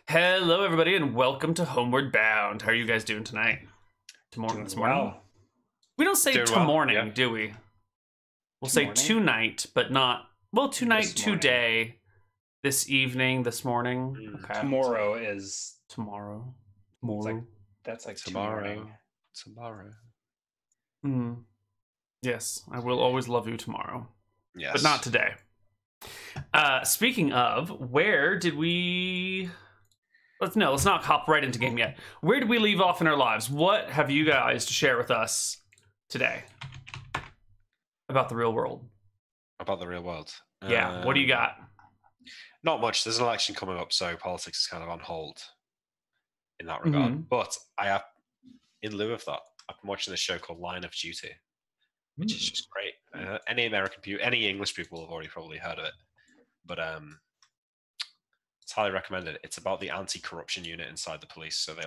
Hello, everybody, and welcome to Homeward Bound. How are you guys doing tonight? Doing This morning? well. We don't say Doing well, tomorning, yeah. do we? We'll say Tomorning? tonight, but not... Well, tonight, This morning. today, this evening, this morning. Okay. Tomorrow is Tomorrow. that's like Tomorrow. tomorrow. Yes, I will always love you tomorrow. Yes. But not today. Speaking of, where did we... Let's not hop right into game yet. Where did we leave off in our lives? What have you guys to share with us today about the real world? About the real world. Yeah, what do you got? Not much. There's an election coming up, so politics is kind of on hold in that regard. But I have, in lieu of that, I've been watching this show called Line of Duty, which is just great. Any English people have already probably heard of it, but it's highly recommended. It's about the anti-corruption unit inside the police, so they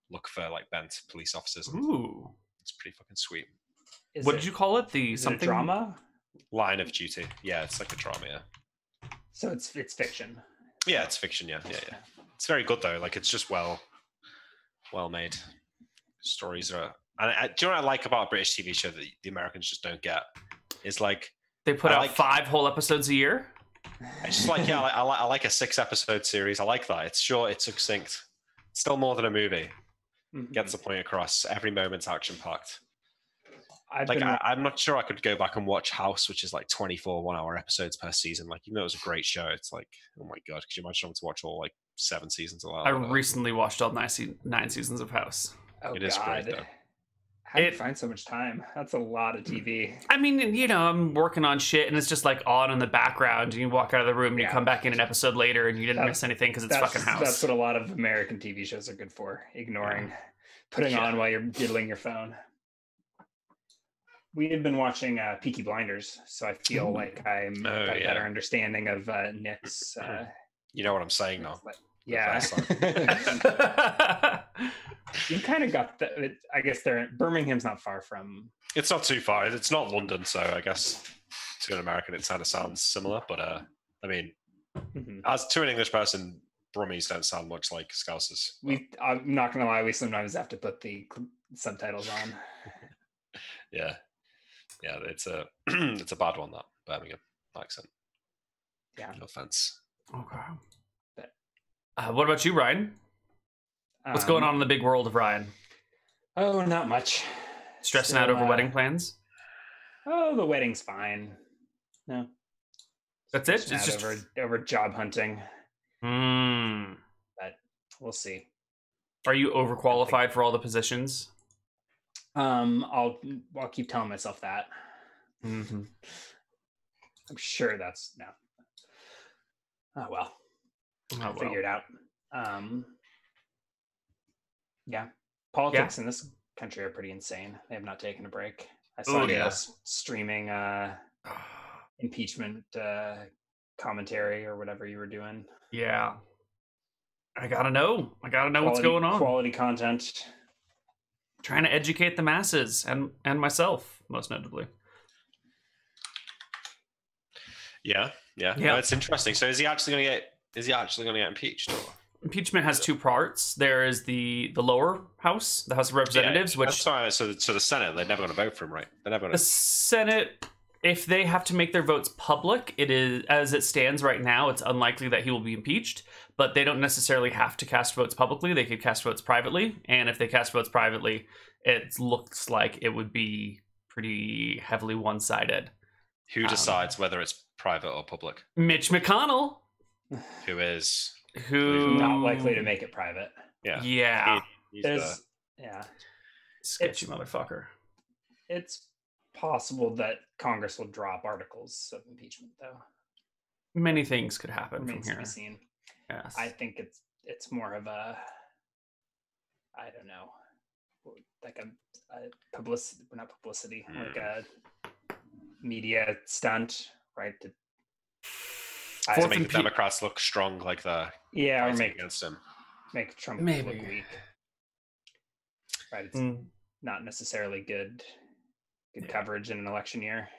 look for bent police officers. Ooh, it's pretty fucking sweet. What did you call it? Is it a drama? Line of Duty. Yeah, it's like a drama. Yeah. So it's fiction. Yeah, it's fiction. Yeah. It's very good though. It's just well made. Stories are. And do you know what I like about a British TV show that the Americans just don't get? Is they put out 5 whole episodes a year. It's just I like a 6-episode series. I like that. It's short. It's succinct. It's still more than a movie. Mm-hmm. Gets the point across. Every moment's action packed. I'm I'm not sure I could go back and watch House, which is 24 1-hour episodes per season. Even though it was a great show, it's oh my god, could you imagine having to watch all 7 seasons of that? I recently watched all 9 seasons of House. Oh, it is great though. How do you find so much time? That's a lot of TV. I mean, I'm working on shit, and it's just on in the background. And you walk out of the room, and you come back in an episode later, and you didn't miss anything because it's fucking House. That's what a lot of American TV shows are good for. Ignoring, putting on while you're diddling your phone. We have been watching Peaky Blinders, so I feel like I'm got a better understanding of Nick's. You know what I'm saying now. Yeah. You kind of got the. I guess Birmingham's not far from. It's not too far. It's not London, so I guess to an American it kind of sounds similar. But I mean, as to an English person, Brummies don't sound much like Scousers. I'm not gonna lie. We sometimes have to put the subtitles on. Yeah, it's a it's a bad one, that Birmingham accent. Yeah, no offense. Okay. What about you, Ryan? What's going on in the big world of Ryan? Oh, not much. Stressing out over wedding plans? Oh, the wedding's fine. No. That's it? It's just over job hunting. But we'll see. Are you overqualified for all the positions? I'll keep telling myself that. Mm-hmm. I'm sure that's no. Oh well. I'll figure it out. Yeah. Politics in this country are pretty insane. They have not taken a break. I saw you streaming impeachment commentary or whatever you were doing. Yeah. I gotta know what's going on. Quality content. Trying to educate the masses and myself, most notably. Yeah. No, it's interesting. So is he actually going to get impeached? Or? Impeachment has 2 parts. There is the lower house, the House of Representatives, which... So the Senate, they're never going to vote for him, right? They're never going to... The Senate, if they have to make their votes public, it is, as it stands right now, it's unlikely that he will be impeached, but they don't necessarily have to cast votes publicly. They could cast votes privately, and if they cast votes privately, it looks like it would be pretty heavily one-sided. Who decides whether it's private or public? Mitch McConnell. Who not likely to make it private. Yeah. He's sketchy motherfucker. It's possible that Congress will drop articles of impeachment, though. Many things could happen Remains from here. To be seen. Yes. I think it's more of a, I don't know, like a publicity, not publicity, like a media stunt, right? To make the Democrats look strong, like the or make against him, make Trump look weak. Right, it's not necessarily good coverage in an election year.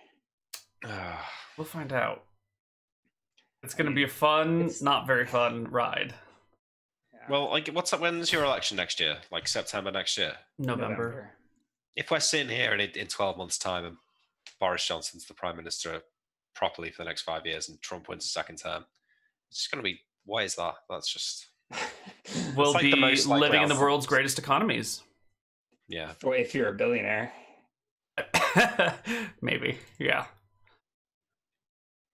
We'll find out. It's going to be a fun, not very fun ride. Yeah. Well, like, when's your election next year? Like September next year? November. If we're sitting here in 12 months' time and Boris Johnson's the Prime Minister properly for the next 5 years and Trump wins a second term, it's just going to be, what is that? That's just... We'll like be living in the outcomes. world's greatest economies. Yeah. If you're a billionaire. Maybe, yeah.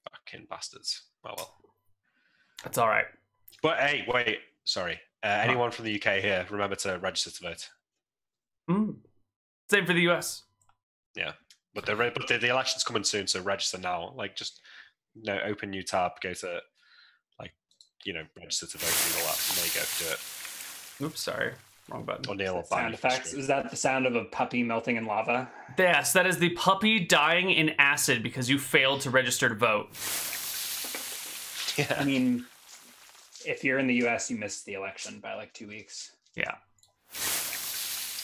Fucking bastards. Oh well. That's all right. But hey, wait, sorry. Anyone from the UK here, remember to register to vote. Same for the US. Yeah. But the election's coming soon, so register now. Like, just open new tab, go to register to vote and all that. And there you go, do it. Oops, sorry. Wrong button. Or Neal will Sound effects. Is that the sound of a puppy melting in lava? Yes, that is the puppy dying in acid because you failed to register to vote. Yeah. I mean, if you're in the US, you missed the election by like 2 weeks. Yeah.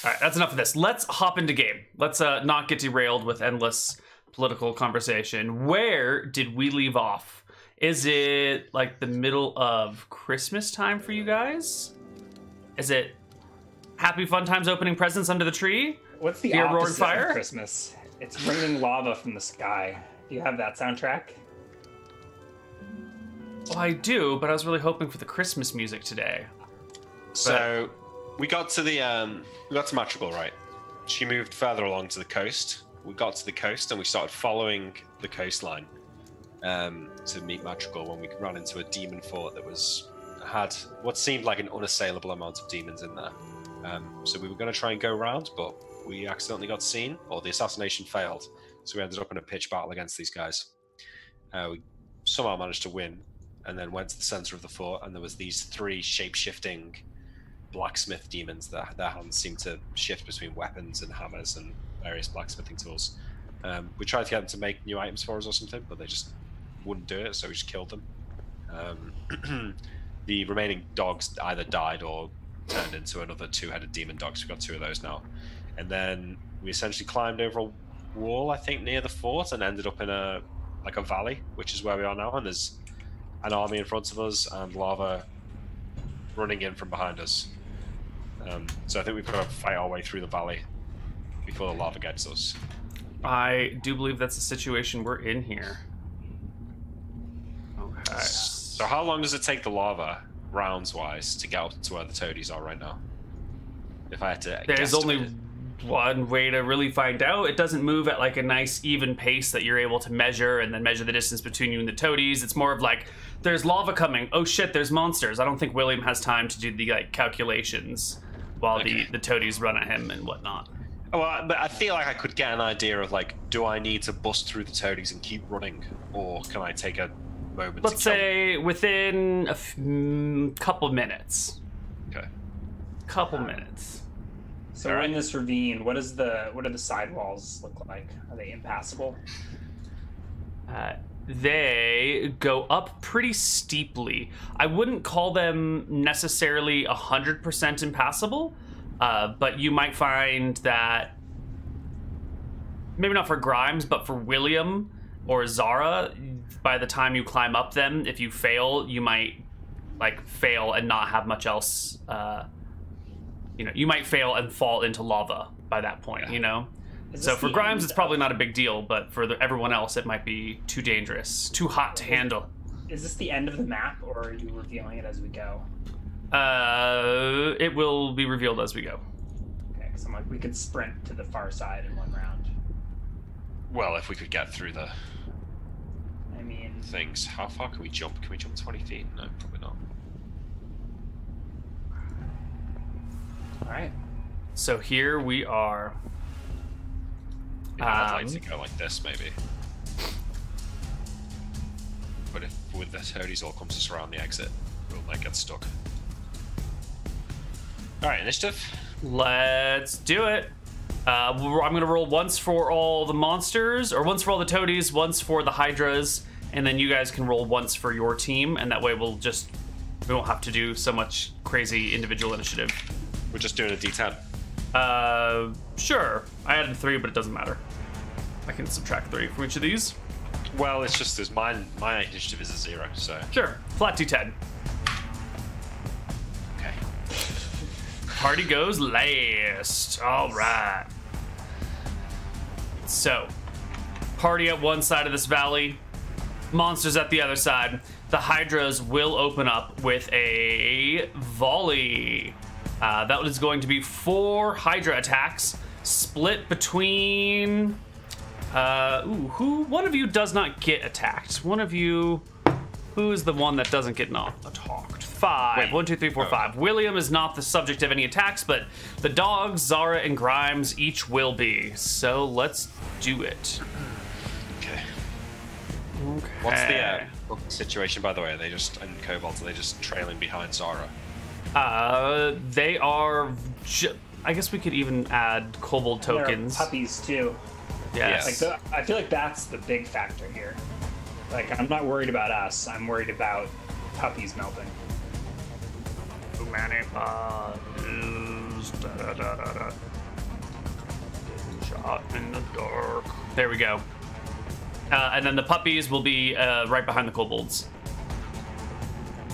All right, that's enough of this. Let's hop into game. Let's not get derailed with endless political conversation. Where did we leave off? Is it like the middle of Christmas time for you guys? Is it happy fun times opening presents under the tree? What's the Roaring opposite fire? of Christmas? It's raining lava from the sky. Do you have that soundtrack? Well, I do, but I was really hoping for the Christmas music today. So we got to Madrigal, right? She moved further along to the coast. We got to the coast and we started following the coastline to meet Madrigal when we ran into a demon fort that had what seemed like an unassailable amount of demons in there. So we were going to try and go around, but we accidentally got seen, or the assassination failed. So we ended up in a pitch battle against these guys. We somehow managed to win, and then went to the center of the fort, and there was these 3 shape-shifting blacksmith demons that their hands seemed to shift between weapons and hammers and various blacksmithing tools. We tried to get them to make new items for us or something, but they just wouldn't do it, so we just killed them. The remaining dogs either died or turned into another 2-headed demon dog, so we've got 2 of those now. And then we essentially climbed over a wall, I think, near the fort, and ended up in a valley, which is where we are now, and there's an army in front of us and lava running in from behind us. So I think we've got to fight our way through the valley before the lava gets us. I do believe that's the situation we're in here. Okay. So how long does it take the lava, rounds-wise, to get up to where the toadies are right now? If I had to There's guesstimate only it. one way to really find out. It doesn't move at like a nice even pace that you're able to measure and then measure the distance between you and the toadies. It's more of like, there's lava coming. Oh shit, there's monsters. I don't think William has time to do the calculations while the toadies run at him and whatnot. Well, but I feel like I could get an idea of do I need to bust through the toadies and keep running, or can I take a moment? Let's say within a couple minutes. Okay. Couple minutes. So we're in this ravine. What do the sidewalls look like? Are they impassable? They go up pretty steeply. I wouldn't call them necessarily 100% impassable, but you might find that, maybe not for Grimes, but for William or Zara, by the time you climb up them, if you fail, you might fail and not have much else. You might fail and fall into lava by that point, So for Grimes, it's probably not a big deal, but for everyone else, it might be too dangerous, too hot to handle. Is this the end of the map, or are you revealing it as we go? It will be revealed as we go. Okay, because we could sprint to the far side in one round. Well, if we could get through the things. How far can we jump? Can we jump 20 feet? No, probably not. All right. So here we are. I'd like to go like this, maybe. But if with the toadies all comes to surround the exit, we'll get stuck. Alright, initiative. Let's do it. I'm going to roll once for all the monsters, or once for all the toadies, once for the hydras, and then you guys can roll once for your team, and that way we won't have to do so much crazy individual initiative. We're just doing a D10. Sure. I added 3, but it doesn't matter. I can subtract 3 from each of these. Well, it's just as my initiative is a 0, so. Sure. Flat D10. Okay. Party goes last. All right. So, party at one side of this valley, monsters at the other side. The Hydras will open up with a volley. That is going to be 4 Hydra attacks, split between... one of you does not get attacked. One of you... Who is the one that doesn't get attacked? 5. Wait. 1, 2, 3, 4, 5. William is not the subject of any attacks, but the dogs, Zara and Grimes, each will be. So let's do it. Okay. What's the situation, by the way? Are they just in Cobalt? Are they just trailing behind Zara? They are... I guess we could even add kobold tokens. There are puppies, too. Yes. Like I feel like that's the big factor here. Like, I'm not worried about us. I'm worried about puppies melting. Too many puppies. Da-da-da-da-da. Getting shot in the dark. There we go. And then the puppies will be right behind the kobolds.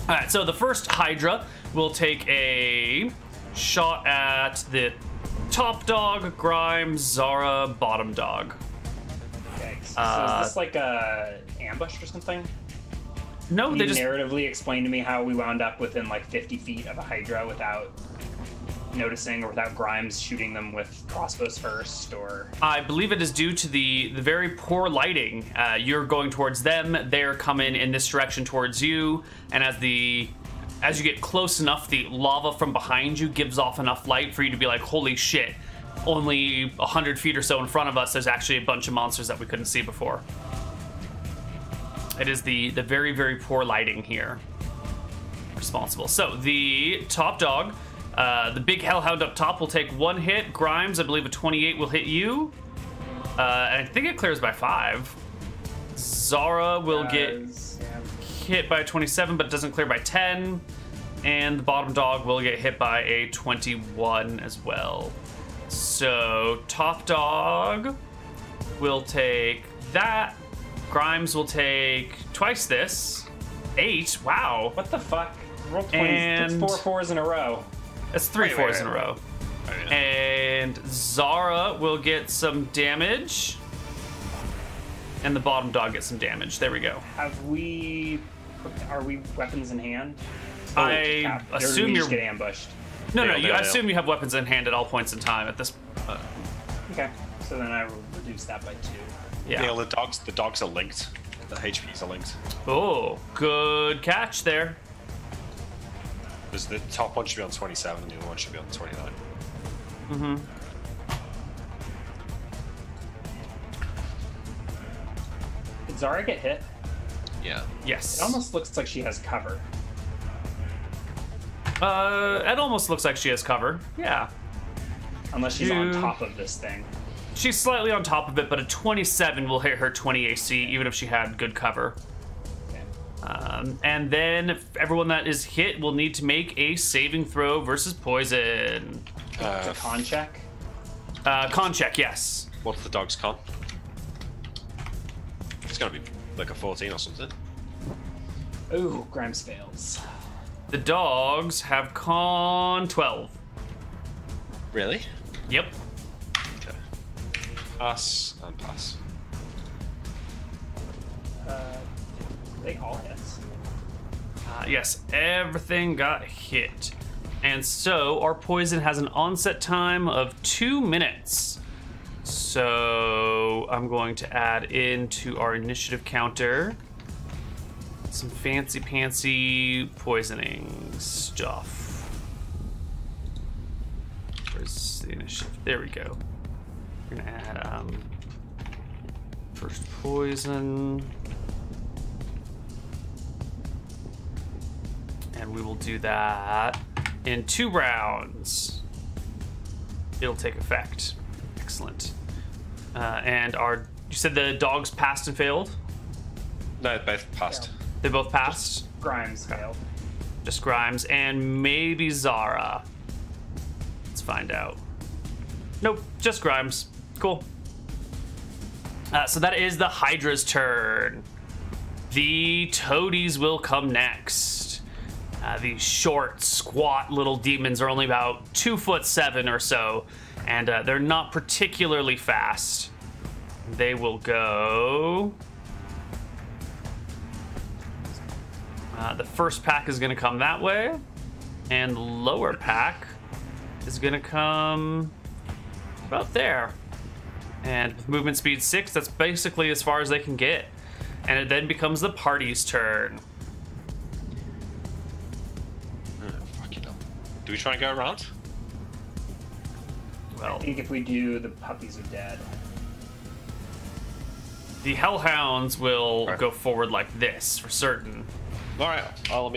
All right, so the first Hydra will take a shot at the top dog, Grimes, Zara, bottom dog. Okay, so is this like a ambush or something? No, Can they you just narratively explain to me how we wound up within like 50 feet of a Hydra without noticing, or without Grimes shooting them with crossbows first, or... I believe it is due to the very poor lighting. You're going towards them, they're coming in this direction towards you, and as you get close enough, the lava from behind you gives off enough light for you to be like, holy shit, only 100 feet or so in front of us, there's actually a bunch of monsters that we couldn't see before. It is the very, very poor lighting here responsible. So the top dog, the big hellhound up top will take 1 hit. Grimes, I believe a 28 will hit you. And I think it clears by 5. Zara will get hit by a 27, but doesn't clear by 10. And the bottom dog will get hit by a 21 as well. So top dog will take that. Grimes will take twice this. 8. Wow. What the fuck? Roll 20. And That's 4 4s in a row. That's 3 Wait, 4s wait, in a row. Oh, yeah. And Zara will get some damage. And the bottom dog gets some damage. There we go. Are we weapons in hand? I assume we you're... just get ambushed. No, Nail, I nail. assume you have weapons in hand at all points in time at this... Okay, so then I will reduce that by 2. yeah. Neal, the dogs are linked. The HPs are linked. Oh, good catch there. There's the top one should be on 27 and the other one should be on 29. Mm-hmm. Did Zara get hit? Yeah. Yes. It almost looks like she has cover. It almost looks like she has cover. Yeah. Unless she's on top of this thing. She's slightly on top of it, but a 27 will hit her 20 AC, even if she had good cover. Okay. And then everyone that is hit will need to make a saving throw versus poison. It's a con check. Con check, yes. What's the dog's con? It's gonna be like a 14 or something. Ooh, Grimes fails. The dogs have con 12. Really? Yep. Okay. Pass and pass. They all hit. Yes, everything got hit. And so our poison has an onset time of 2 minutes. So I'm going to add into our initiative counter some fancy-pantsy poisoning stuff. Where's the initiative? There we go. We're gonna add first poison. And we will do that in 2 rounds. It'll take effect. Excellent. And you said the dogs passed and failed? No, both passed. Yeah. They both passed? Grimes failed. Just Grimes and maybe Zara. Let's find out. Nope, just Grimes. Cool. So that is the Hydra's turn. The Toadies will come next. These short, squat little demons are only about 2'7" or so, and they're not particularly fast. They will go... the first pack is going to come that way, and the lower pack is going to come about there. And with movement speed 6, that's basically as far as they can get. And it then becomes the party's turn. Do we try and go around? Well, I think if we do, the puppies are dead. the Hellhounds will go forward like this for certain. Alright,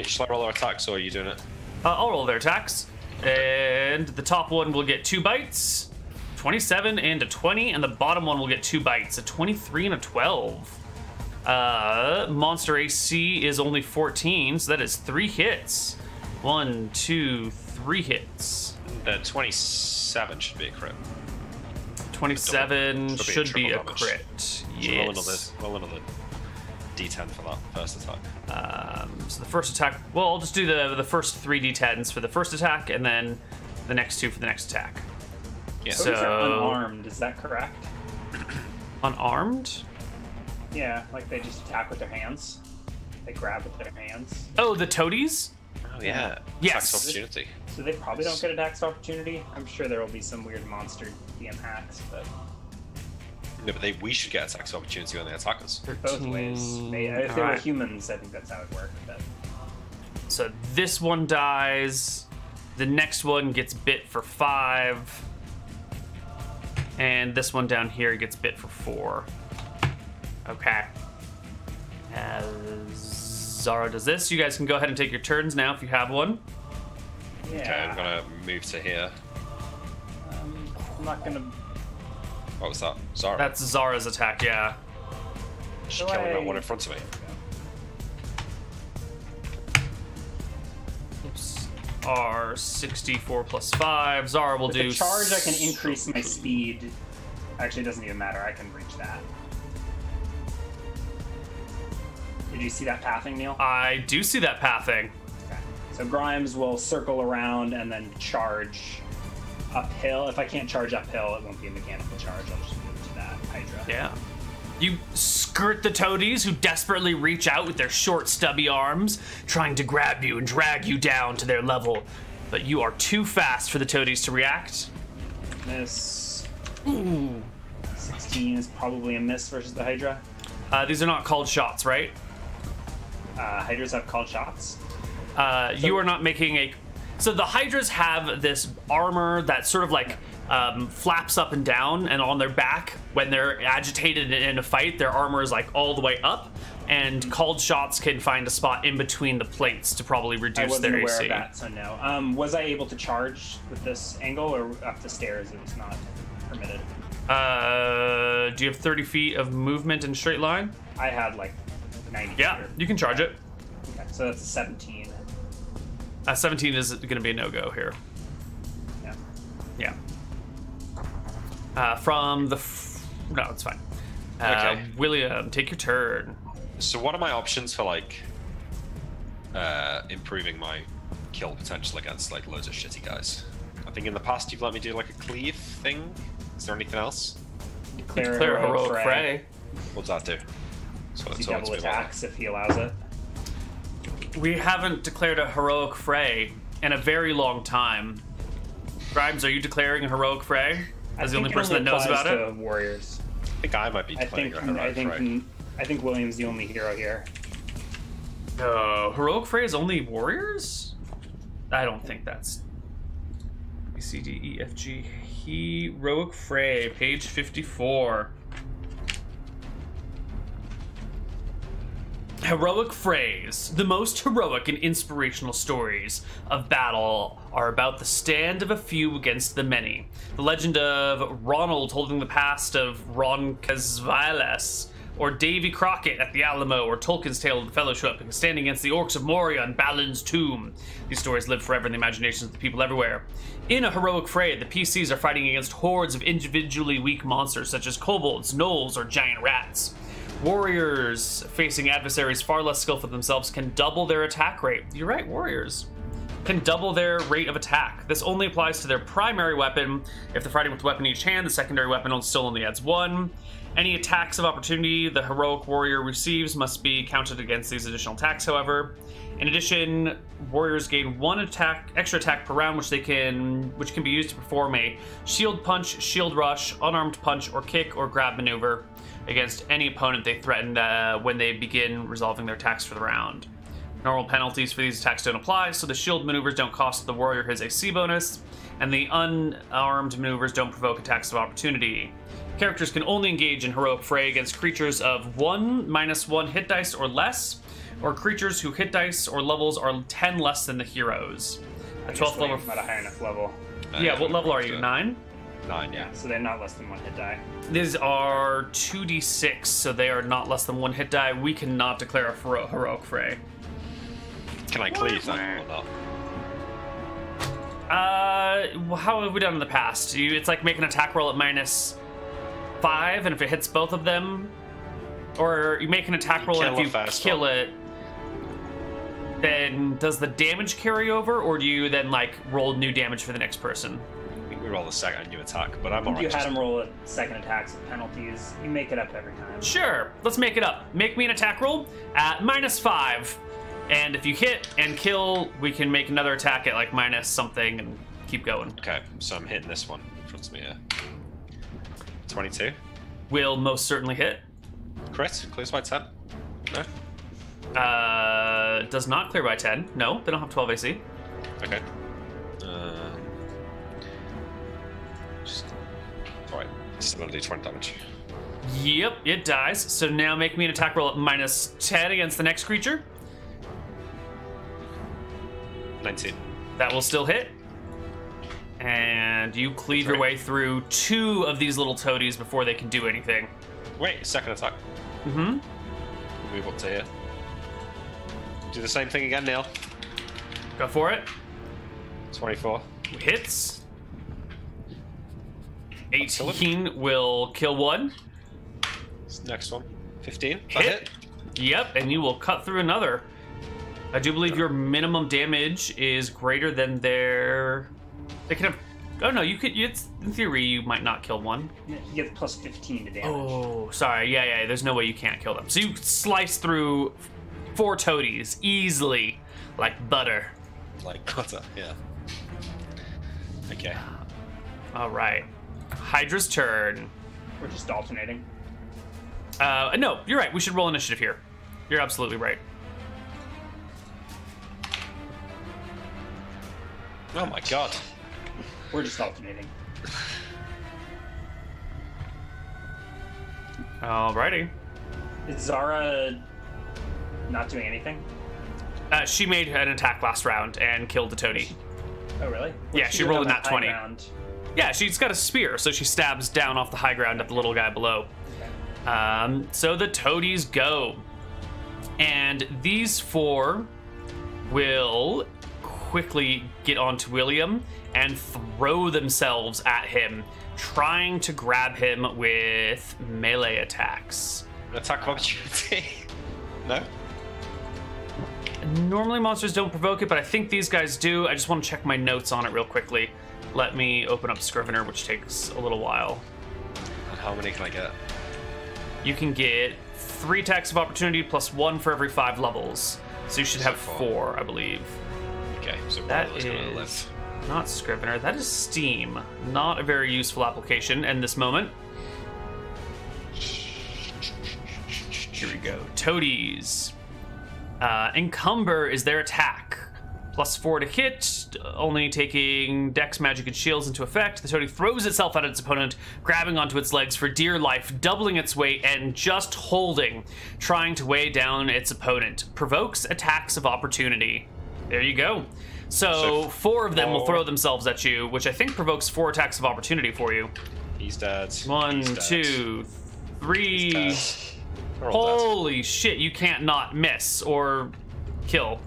shall I roll our attacks, or are you doing it? I'll roll their attacks. And the top one will get 2 bites, 27 and a 20, and the bottom one will get 2 bites, a 23 and a 12. Monster AC is only 14, so that is 3 hits. 1, 2, 3 hits. The 27 should be a crit. 27 should be a damage. crit. Yes. Roll another D10 for that first attack. So the first attack, well, I'll just do the first 3 D10s for the first attack, and then the next 2 for the next attack. Yeah. So these are unarmed, is that correct? Unarmed? Yeah, like they just attack with their hands. They grab with their hands. Oh, the toadies? Oh yeah. Yes. Attacks opportunity. So they probably don't get attacks of opportunity. I'm sure there will be some weird monster DM hacks, but No, but we should get attacks of opportunity when they attack us. both ways. If they were humans, I think that's how it worked. But So this one dies. The next one gets bit for 5. And this one down here gets bit for 4. Okay. As Zara does this, you guys can go ahead and take your turns now if you have one. yeah, Okay, I'm gonna move to here. I'm not gonna. What was that? Zara. That's Zara's attack, yeah. She's killing that one in front of me. Oops. R64 plus 5. Zara will With do... the charge, I can increase my speed. Actually, it doesn't even matter. I can reach that. Did you see that pathing, Neal? I do see that pathing. Okay. So Grimes will circle around and then charge uphill. If I can't charge uphill, it won't be a mechanical charge. I'll just move to that Hydra. Yeah. You skirt the toadies who desperately reach out with their short, stubby arms, trying to grab you and drag you down to their level. But you are too fast for the toadies to react. Miss. Ooh. 16 is probably a miss versus the Hydra. These are not called shots, right? Hydras have called shots. You are not making a... So the Hydras have this armor that sort of like flaps up and down, and on their back, when they're agitated in a fight, their armor is like all the way up, and called shots can find a spot in between the plates to probably reduce their AC. I wasn't aware of that, so no. Was I able to charge with this angle, or up the stairs it was not permitted? Do you have 30 feet of movement in straight line? I had like 90 Yeah, feet. you can charge it. Okay, so that's a 17. 17 is going to be a no-go here. Yeah. Yeah. From the... No, it's fine. Okay. William, take your turn. So what are my options for like improving my kill potential against like loads of shitty guys? I think in the past you've let me do like a cleave thing. Is there anything else? Declare Heroic Fray. What does that do? So He double attacks if he allows it. We haven't declared a Heroic Fray in a very long time. Grimes, are you declaring a Heroic Fray? As the only person that knows about it? Warriors. I think I might be declaring a heroic fray. I think William's the only hero here. No, Heroic Fray is only warriors? I don't think that's... B, C, D, E, F, G. Heroic Fray, page 54. Heroic Frays. The most heroic and inspirational stories of battle are about the stand of a few against the many. The legend of Ronald holding the past of Roncesvalles or Davy Crockett at the Alamo, or Tolkien's Tale of the Fellowship, and standing against the orcs of Moria and Balin's tomb. These stories live forever in the imaginations of the people everywhere. In a heroic fray, the PCs are fighting against hordes of individually weak monsters such as kobolds, gnolls, or giant rats. Warriors facing adversaries far less skillful themselves can double their attack rate. You're right, warriors can double their rate of attack. This only applies to their primary weapon. If they're fighting with a weapon in each hand, the secondary weapon still only adds 1. Any attacks of opportunity the heroic warrior receives must be counted against these additional attacks, however. In addition, warriors gain 1 extra attack per round, which can be used to perform a shield punch, shield rush, unarmed punch, or kick or grab maneuver against any opponent they threaten when they begin resolving their attacks for the round. Normal penalties for these attacks don't apply, so the shield maneuvers don't cost the warrior his AC bonus, and the unarmed maneuvers don't provoke attacks of opportunity. Characters can only engage in heroic fray against creatures of 1 -1 hit dice or less, or creatures whose hit dice or levels are 10 less than the heroes. A 12th level. Not a high enough level. Yeah, what level are you? 9? 9, yeah. So they're not less than 1 hit die. These are 2d6, so they are not less than 1 hit die. We cannot declare a heroic fray. Can I cleave that or not? How have we done in the past? It's like make an attack roll at -5, and if it hits both of them, or you make an attack roll and if you kill it, then does the damage carry over, or do you then like roll new damage for the next person? I think we roll a second new attack, but I'm alright. You had him roll second attacks with penalties. You make it up every time. Sure, let's make it up. Make me an attack roll at -5. And if you hit and kill, we can make another attack at like minus something and keep going. Okay, so I'm hitting this one in front of me here. 22. Will most certainly hit. Crit, clears by 10. No? Does not clear by 10. No, they don't have 12 AC. Okay. Alright, still gonna do 20 damage. Yep, it dies. So now make me an attack roll at -10 against the next creature. 19. That will still hit. And you cleave your way through 2 of these little toadies before they can do anything. Wait, second attack. Mm-hmm. Move up to here. Do the same thing again, Neal. Go for it. 24. Hits. 18 will kill 1. Next one. 15. Hit. Yep, and you will cut through another. I do believe your minimum damage is greater than their... They can have... Oh, no, you could... It's, in theory, you might not kill 1. You get plus 15 to damage. Oh, sorry. Yeah, there's no way you can't kill them. So you slice through 4 toadies easily, like butter. Like butter, yeah. Okay. All right. Hydra's turn. We're just alternating. No, you're right. We should roll initiative here. You're absolutely right. Oh my god. We're just alternating. Alrighty. Is Zara not doing anything? She made an attack last round and killed the toady. Oh, really? Yeah, she rolled a nat 20. Round? Yeah, she's got a spear, so she stabs down off the high ground at the little guy below. Okay. So the toadies go. And these 4 will quickly get onto William and throw themselves at him, trying to grab him with melee attacks. Attack of opportunity. No? Normally monsters don't provoke it, but I think these guys do. I just want to check my notes on it real quickly. Let me open up Scrivener, which takes a little while. And how many can I get? You can get 3 attacks of opportunity plus 1 for every 5 levels. So you should have 4, I believe. Okay, so that is gonna live. Not Scrivener, that is Steam. Not a very useful application in this moment. Here we go. Toadies. Encumber is their attack. Plus 4 to hit, only taking Dex, Magic, and Shields into effect. The toady throws itself at its opponent, grabbing onto its legs for dear life, doubling its weight, and just holding, trying to weigh down its opponent. Provokes attacks of opportunity. There you go. So 4 of them will throw themselves at you, which I think provokes 4 attacks of opportunity for you. He's dead. 1, He's dead. 2, 3. Holy shit, you can't not miss or kill.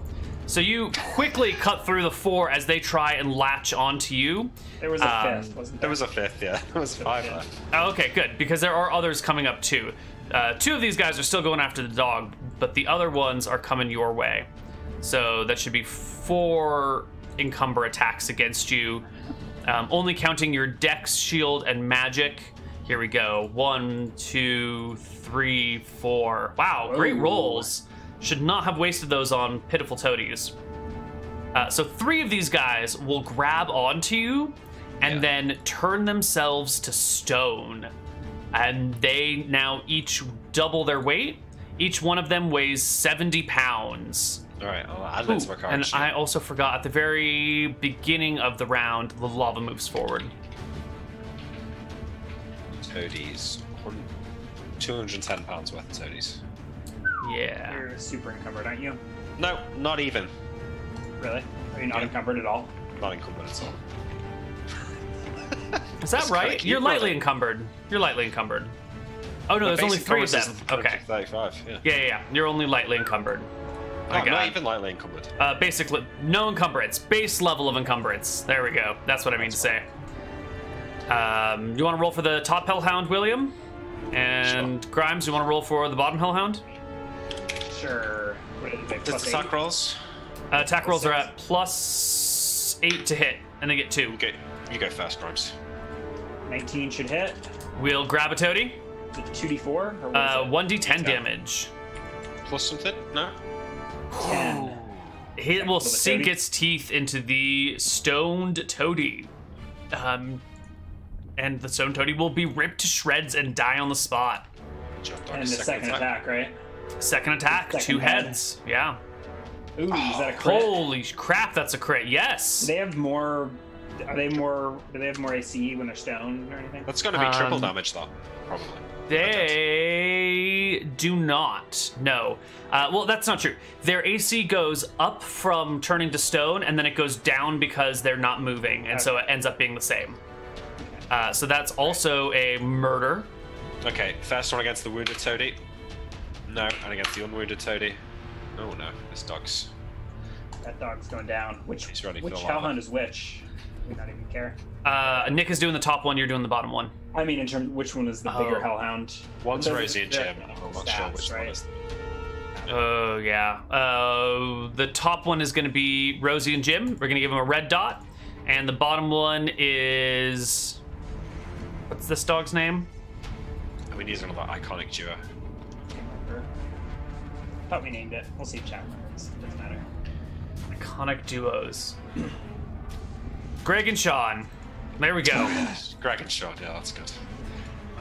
So you quickly cut through the 4 as they try and latch onto you. There was a 5th, wasn't there? There was a 5th, yeah. There was 5 left. Oh, okay, good, because there are others coming up too. 2 of these guys are still going after the dog, but the other ones are coming your way. So that should be 4 encumber attacks against you, only counting your dex, shield, and magic. Here we go. 1, 2, 3, 4. Wow, great rolls. Should not have wasted those on pitiful toadies. So 3 of these guys will grab onto you and then turn themselves to stone. And they now each double their weight. Each one of them weighs 70 pounds. All right, I'll add that to my card And sheet. I also forgot, at the very beginning of the round, the lava moves forward. Toadies. 210 pounds worth of toadies. Yeah. You're super encumbered, aren't you? No, not even. Really? Are you not encumbered at all? Not encumbered at all. Is that Just right? kinda keep You're lightly rolling. encumbered. You're lightly encumbered. Oh no, there's only 3 of them. Okay. 35, yeah. Yeah. You're only lightly encumbered. My Oh, God. not even lightly encumbered. Basically, no encumbrance. Base level of encumbrance. There we go. That's what I mean to say. You want to roll for the top Hellhound, William? And Grimes, you want to roll for the bottom Hellhound? Sure. What did they Just plus attack 8? rolls. Attack rolls are at +8 to hit, and they get 2. Okay, you go first, Grimes. 19 should hit. We'll grab a toady. Is it 2d4? Or what is it? 1d10 damage. Plus something? No? 10. It will For the sink toady? its teeth into the stoned toady. And the stone toady will be ripped to shreds and die on the spot. Jumped on And his the second attack, right? Second attack, Second 2 head. heads. Yeah. Ooh, is that a crit? Holy crap, that's a crit. Yes. Do they have more? Are they more? Do they have more AC when they're stoned or anything? That's going to be triple damage, though, probably. They do not. No. Well, that's not true. Their AC goes up from turning to stone, and then it goes down because they're not moving, and so it ends up being the same. So that's also a murder. Okay, first one against the wounded toady. No, and against the unwounded toady. Oh no, this dog's. That dog's going down. He's ready for Which the lava. hellhound is which? We not even care. Nick is doing the top one, you're doing the bottom one. I mean, in terms, which one is the bigger hellhound? One's Those are Rosie and the Jim. I'm not sure stats, which one right? is. Oh, yeah. The top one is going to be Rosie and Jim. We're going to give them a red dot. And the bottom one is... What's this dog's name? I mean, he's another iconic duo. Thought we named it. We'll see if chat remembers. Doesn't matter. Iconic duos. Greg and Sean. There we go. Greg and Sean, yeah, that's good.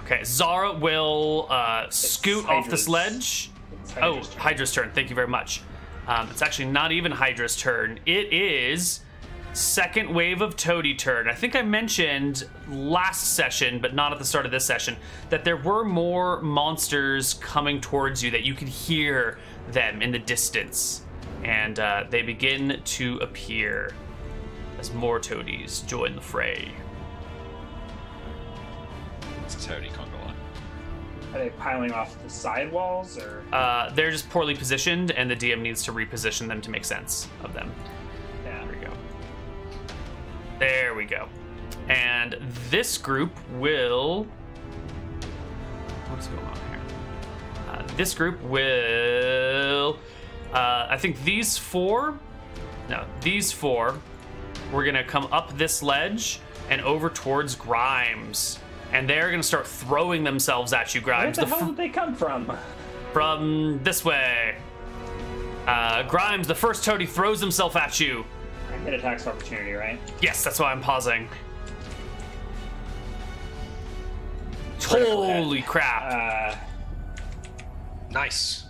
Okay, Zara will scoot off the Hydra's- sledge. It's Oh, Hydra's turn. Hydra's turn. Thank you very much. It's actually not even Hydra's turn. It is second wave of Toady turn. I think I mentioned last session, but not at the start of this session, that there were more monsters coming towards you, that you could hear them in the distance. And they begin to appear as more Toadies join the fray. It's a toady, can't go on. Are they piling off the side walls or? They're just poorly positioned, and the DM needs to reposition them to make sense of them. Yeah. There we go. There we go. And this group will... What's going on here? This group will... I think these four... No, these four... We're going to come up this ledge and over towards Grimes. And they're going to start throwing themselves at you, Where Grimes. the hell did they come from? From this way. Grimes, the first toady, throws himself at you. I get attacks of opportunity, right? Yes, that's why I'm pausing. Critical hit. Holy crap. Nice.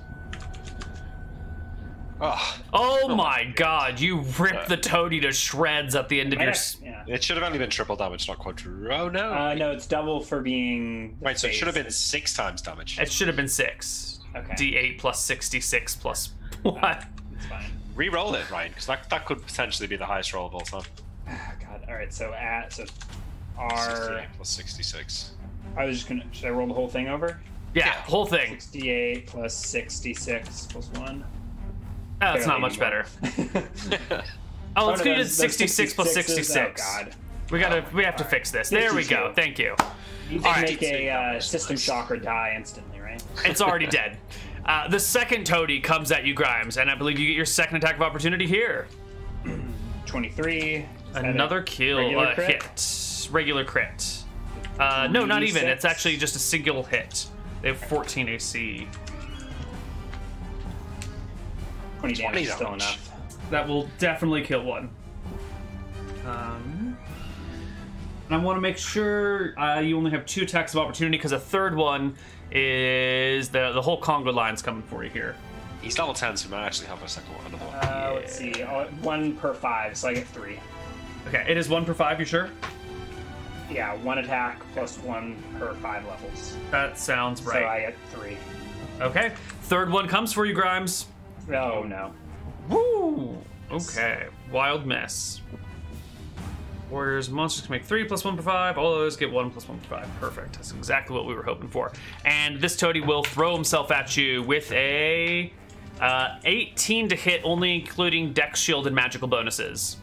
Oh, Oh my god, you ripped the toady to shreds at the end of your... Yeah. it should have only been triple damage, not quadruple. Oh no. No, it's double for being. the Wait, so it should have face. been 6 times damage. It should have been 6. Okay. D8 plus 66 plus... What? It's fine. Re-roll it, Ryan, because that could potentially be the highest roll of all time. God. All right. So R. 68 plus 66. I was just gonna. Should I roll the whole thing over? Yeah, whole thing. 68 plus 66 plus 1. That's not much better. Oh, let's do 66 plus 66. Oh, God. We have to fix this. There we go. Thank you. You can make a system shocker die instantly, right? It's already dead. The second toady comes at you, Grimes, and I believe you get your second attack of opportunity here. 23. Another kill. Regular crit? Hit. Regular crit. No, not even. It's actually just a single hit. They have 14 AC. 20 damage is still enough. That will definitely kill one. And I want to make sure you only have 2 attacks of opportunity because a third one is the whole Congo line's coming for you here. He's level 10, so we might actually have a second one, another one. Let's see. 1 per 5, so I get 3. Okay, it is 1 per 5, you sure? Yeah, 1 attack plus 1 per 5 levels. That sounds right. So I get 3. Okay, third one comes for you, Grimes. Oh, no. Woo! Okay, wild miss. Warriors, monsters can make 3 plus 1 per 5. All others get 1 plus 1 per 5. Perfect. That's exactly what we were hoping for. And this toady will throw himself at you with a 18 to hit, only including Dex, Shield, and magical bonuses.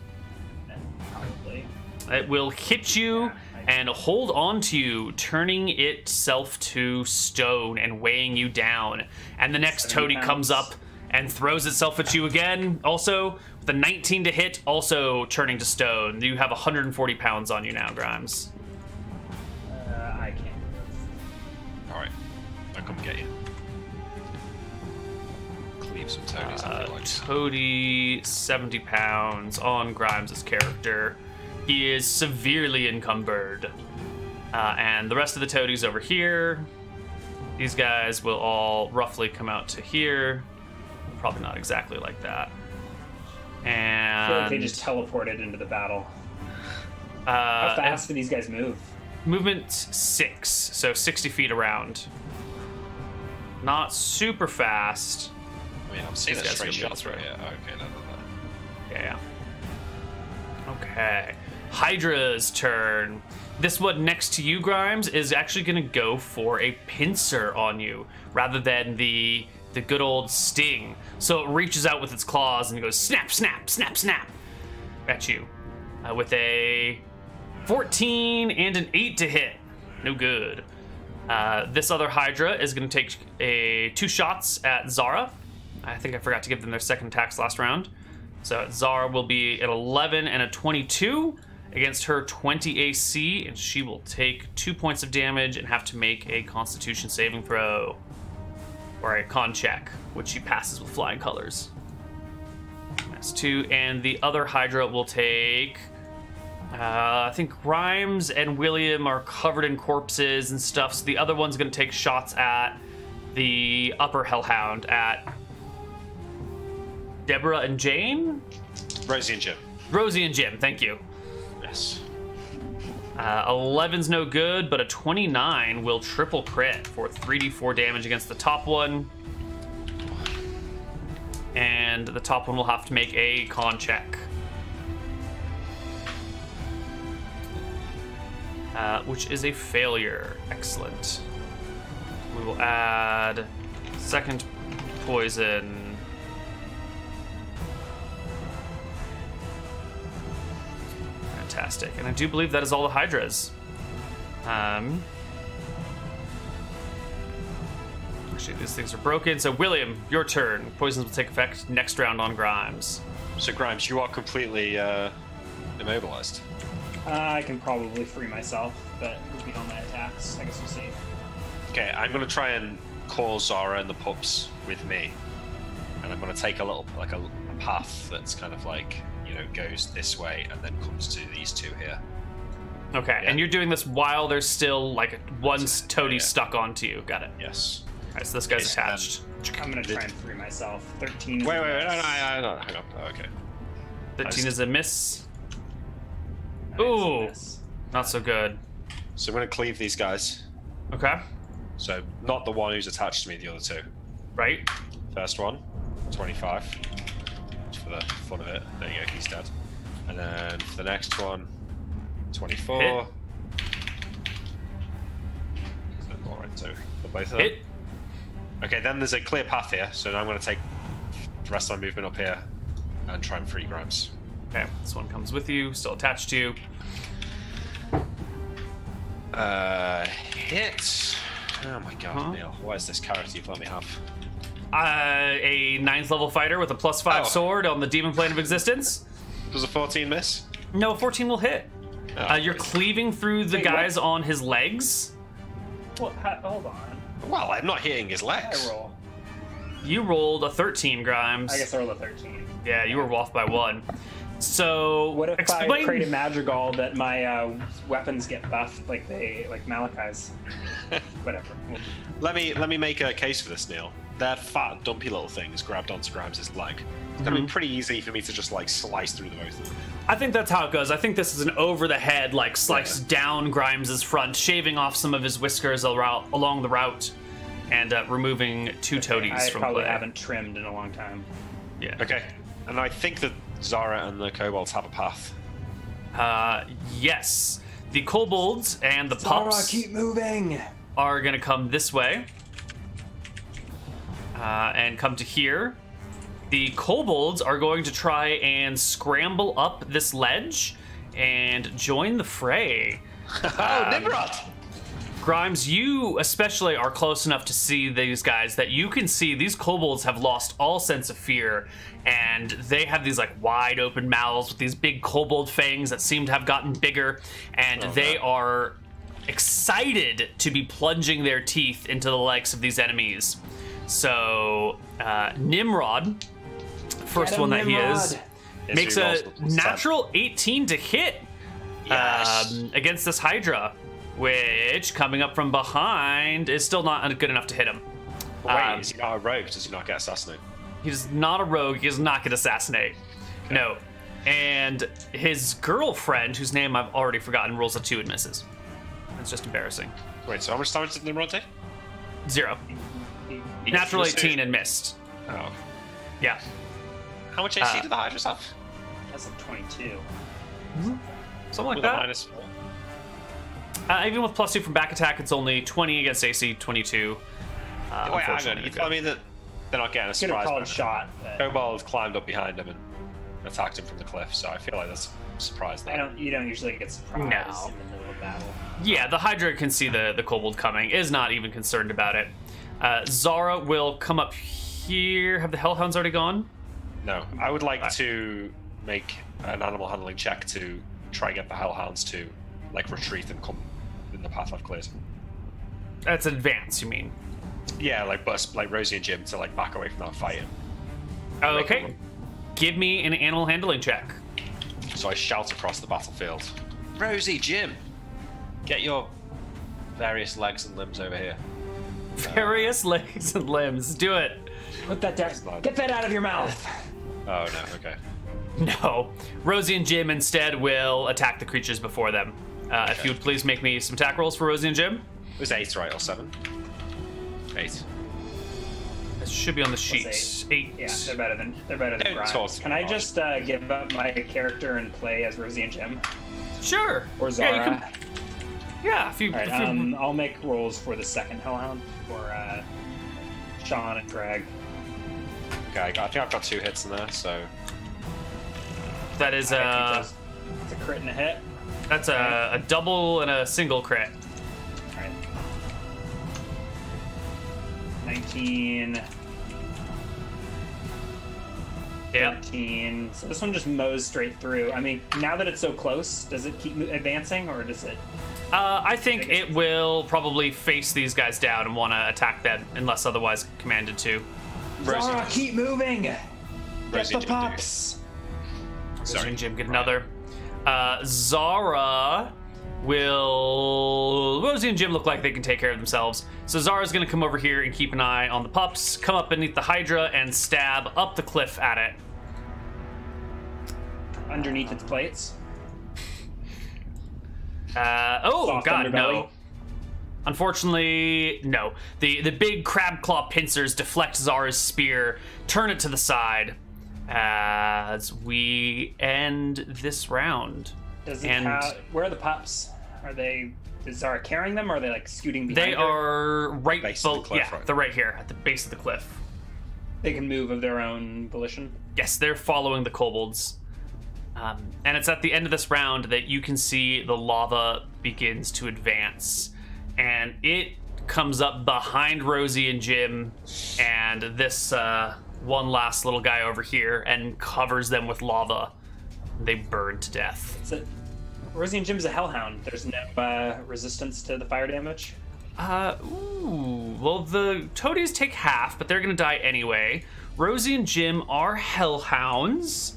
Probably. It will hit you and hold on to you, turning itself to stone and weighing you down. And the next toady comes up and throws itself at you again, also with a 19 to hit, also turning to stone. You have 140 pounds on you now, Grimes. I can't. Alright, I'll come get you. Cleave some toadies. Toady, 70 pounds on Grimes' character. He is severely encumbered. And the rest of the toadies over here, these guys will all roughly come out to here. Probably not exactly like that. And I feel like they just teleported into the battle. How fast do these guys move? Movement 6, so 60 feet around. Not super fast. I mean, I'm seeing a straight shot through. Yeah, okay, no. Yeah. Okay. Hydra's turn. This one next to you, Grimes, is actually going to go for a pincer on you rather than the good old sting. So it reaches out with its claws and goes snap, snap, snap, snap at you with a 14 and an 8 to hit. No good. This other Hydra is going to take 2 shots at Zara. I think I forgot to give them their second attacks last round. So Zara will be at 11 and a 22 against her 20 AC, and she will take 2 points of damage and have to make a Constitution saving throw. Or a con check, which she passes with flying colors. That's 2, and the other Hydra will take... I think Grimes and William are covered in corpses and stuff, so the other one's going to take shots at the upper Hellhound, at Deborah and Jane? Rosie and Jim. Rosie and Jim, thank you. Yes. 11's no good, but a 29 will triple crit for 3d4 damage against the top one. And the top one will have to make a con check. Which is a failure. Excellent. We will add second poison. Fantastic. And I do believe that is all the Hydras. Actually, these things are broken. So, William, your turn. Poisons will take effect next round on Grimes. So, Grimes, you are completely immobilized. I can probably free myself, but it'll be on my attacks. I guess we'll see. Okay, I'm going to try and call Zara and the pups with me. And I'm going to take a little, like a path that's kind of like, you know, goes this way and then comes to these 2 here. Okay, yeah. And you're doing this while there's still like one toady stuck onto you. Got it. Yes. All right, so this guy's attached. I'm going to try and free myself. 13 is Wait, no, hang on. Oh, okay. 13 is a miss. Ooh, not so good. So I'm going to cleave these guys. Okay. So not the one who's attached to me, the other 2. Right. First one, 25. Just for the fun of it. There you go, he's dead. And then for the next one, 24. Hit. Alright, so for both of them. Hit. Okay, then there's a clear path here, so now I'm going to take the rest of my movement up here and try and free Grimes. Okay, this one comes with you, still attached to you. Hit. Oh my god, Neal. Why is this character you've let me have? A 9th level fighter with a +5 sword on the Demon Plane of Existence. Does a 14 miss? No, 14 will hit. You're cleaving through the guys on his legs. Well, hold on. Well, I'm not hitting his legs. I roll. You rolled a 13, Grimes. I guess I rolled a 13. Yeah, you were off by 1. So what if I create a Madrigal that my weapons get buffed like Malachi's? Whatever. Let me make a case for this, Neal. That fat, dumpy little thing is grabbed onto Grimes' leg. It's gonna be pretty easy for me to just like slice through the both of them. I think that's how it goes. I think this is an over the head, like slice down Grimes' front, shaving off some of his whiskers along the route, and removing 2 toadies from play. I probably haven't trimmed in a long time. Yeah. Okay. And I think that Zara and the kobolds have a path. Yes. The kobolds and the Zara, pups keep moving. Are gonna come this way. And come to here. The kobolds are going to try and scramble up this ledge and join the fray. Oh, Nimrod! Grimes, you especially are close enough to see these guys that you can see these kobolds have lost all sense of fear, and they have these like wide open mouths with these big kobold fangs that seem to have gotten bigger, and they are excited to be plunging their teeth into the legs of these enemies. So Nimrod, first one that Nimrod. he is, makes a natural 18 to hit against this Hydra, which coming up from behind is still not good enough to hit him. Wait, is he not a rogue? Does he not get assassinated? He's not a rogue. He does not get assassinate. Okay. No. And his girlfriend, whose name I've already forgotten, rolls a 2 and misses. It's just embarrassing. Wait, so how much damage did Nimrod take? 0. Natural 18 and missed. Oh. Yeah. How much AC did the Hydras have? That's like 22. Something like With that. a -4? Even with +2 from back attack, it's only 20 against AC, 22. Wait, hang on. You tell me that they're not getting a Could have surprise. called a shot. Kobold climbed up behind him and attacked him from the cliff, so I feel like that's a surprise there. You don't usually get surprised in the middle of battle. Yeah, the Hydra can see the kobold coming, is not even concerned about it. Zara will come up here. Have the Hellhounds already gone? No, I would like to make an animal handling check to try and get the Hellhounds to like retreat and come in the path I've cleared. That's advance, you mean? Yeah, like Rosie and Jim to like back away from that fighting. Okay. Give me an animal handling check. So I shout across the battlefield, Rosie, Jim, get your various legs and limbs over here. Various legs and limbs. Do it. Put that down. Get that out of your mouth. Oh no, okay. No. Rosie and Jim instead will attack the creatures before them. If you would please make me some attack rolls for Rosie and Jim. It was 8, right, or 7? 8. This should be on the sheet. 8. Yeah, they're better than Grimes. Can I just give up my character and play as Rosie and Jim? Sure. Or Zara? Yeah, if you. All right, I'll make rolls for the second Hellhound for Sean and Greg. Okay, I think I've got 2 hits in there, so. That is it's a crit and a hit. That's a double and a single crit. All right. 19. Yeah. 13. So this one just mows straight through. I mean, now that it's so close, does it keep advancing or does it? I think it will probably face these guys down and want to attack them unless otherwise commanded to. Zara, keep moving! Get Rosie the pups! Rosie and Jim get another. Zara will... Rosie and Jim look like they can take care of themselves. So Zara's going to come over here and keep an eye on the pups, come up beneath the Hydra, and stab up the cliff at it. Underneath its plates? God, no. Unfortunately, no. The big crab claw pincers deflect Zara's spear, turn it to the side as we end this round. Does it have, where are the pups? Are they? Is Zara carrying them, or are they like scooting behind? They her? are right. Base of the cliff, yeah, right? they're right here at the base of the cliff. They can move of their own volition. Yes, they're following the kobolds. And it's at the end of this round that you can see the lava begins to advance. And it comes up behind Rosie and Jim and this one last little guy over here and covers them with lava. They burn to death. Rosie and Jim's a hellhound. There's no resistance to the fire damage. Well, the toadies take half, but they're gonna die anyway. Rosie and Jim are hellhounds.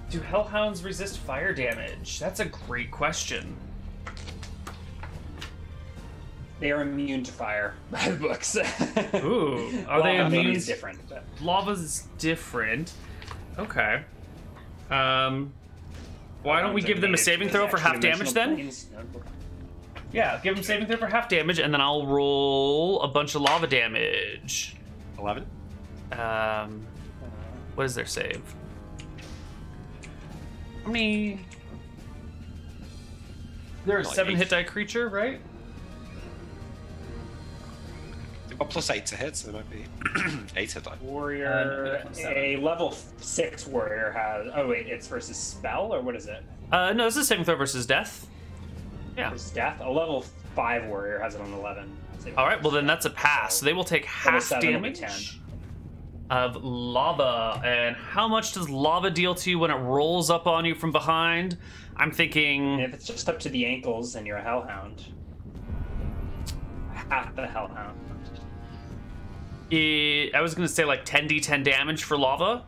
Do hellhounds resist fire damage? That's a great question. They are immune to fire by the books. Ooh, are they immune? Lava's different. But... Lava's different. Okay. Why don't we give them a saving throw for half damage then? Yeah, give them saving throw for half damage, and then I'll roll a bunch of lava damage. 11. What is their save? How many? They're a Like 7 8. hit die creature, right? They've got +8 to hit, so they might be 8 hit die. Warrior, a level 6 warrior has. Oh wait, it's versus spell or what is it? No, this is saving throw versus death. Yeah. Versus death. A level 5 warrior has it on 11. All right, well then that's a pass. So they will take half 7 will be damage 10. of lava. And how much does lava deal to you when it rolls up on you from behind? I'm thinking... And if it's just up to the ankles and you're a hellhound. Half the hellhound. I was going to say like 10d10 damage for lava.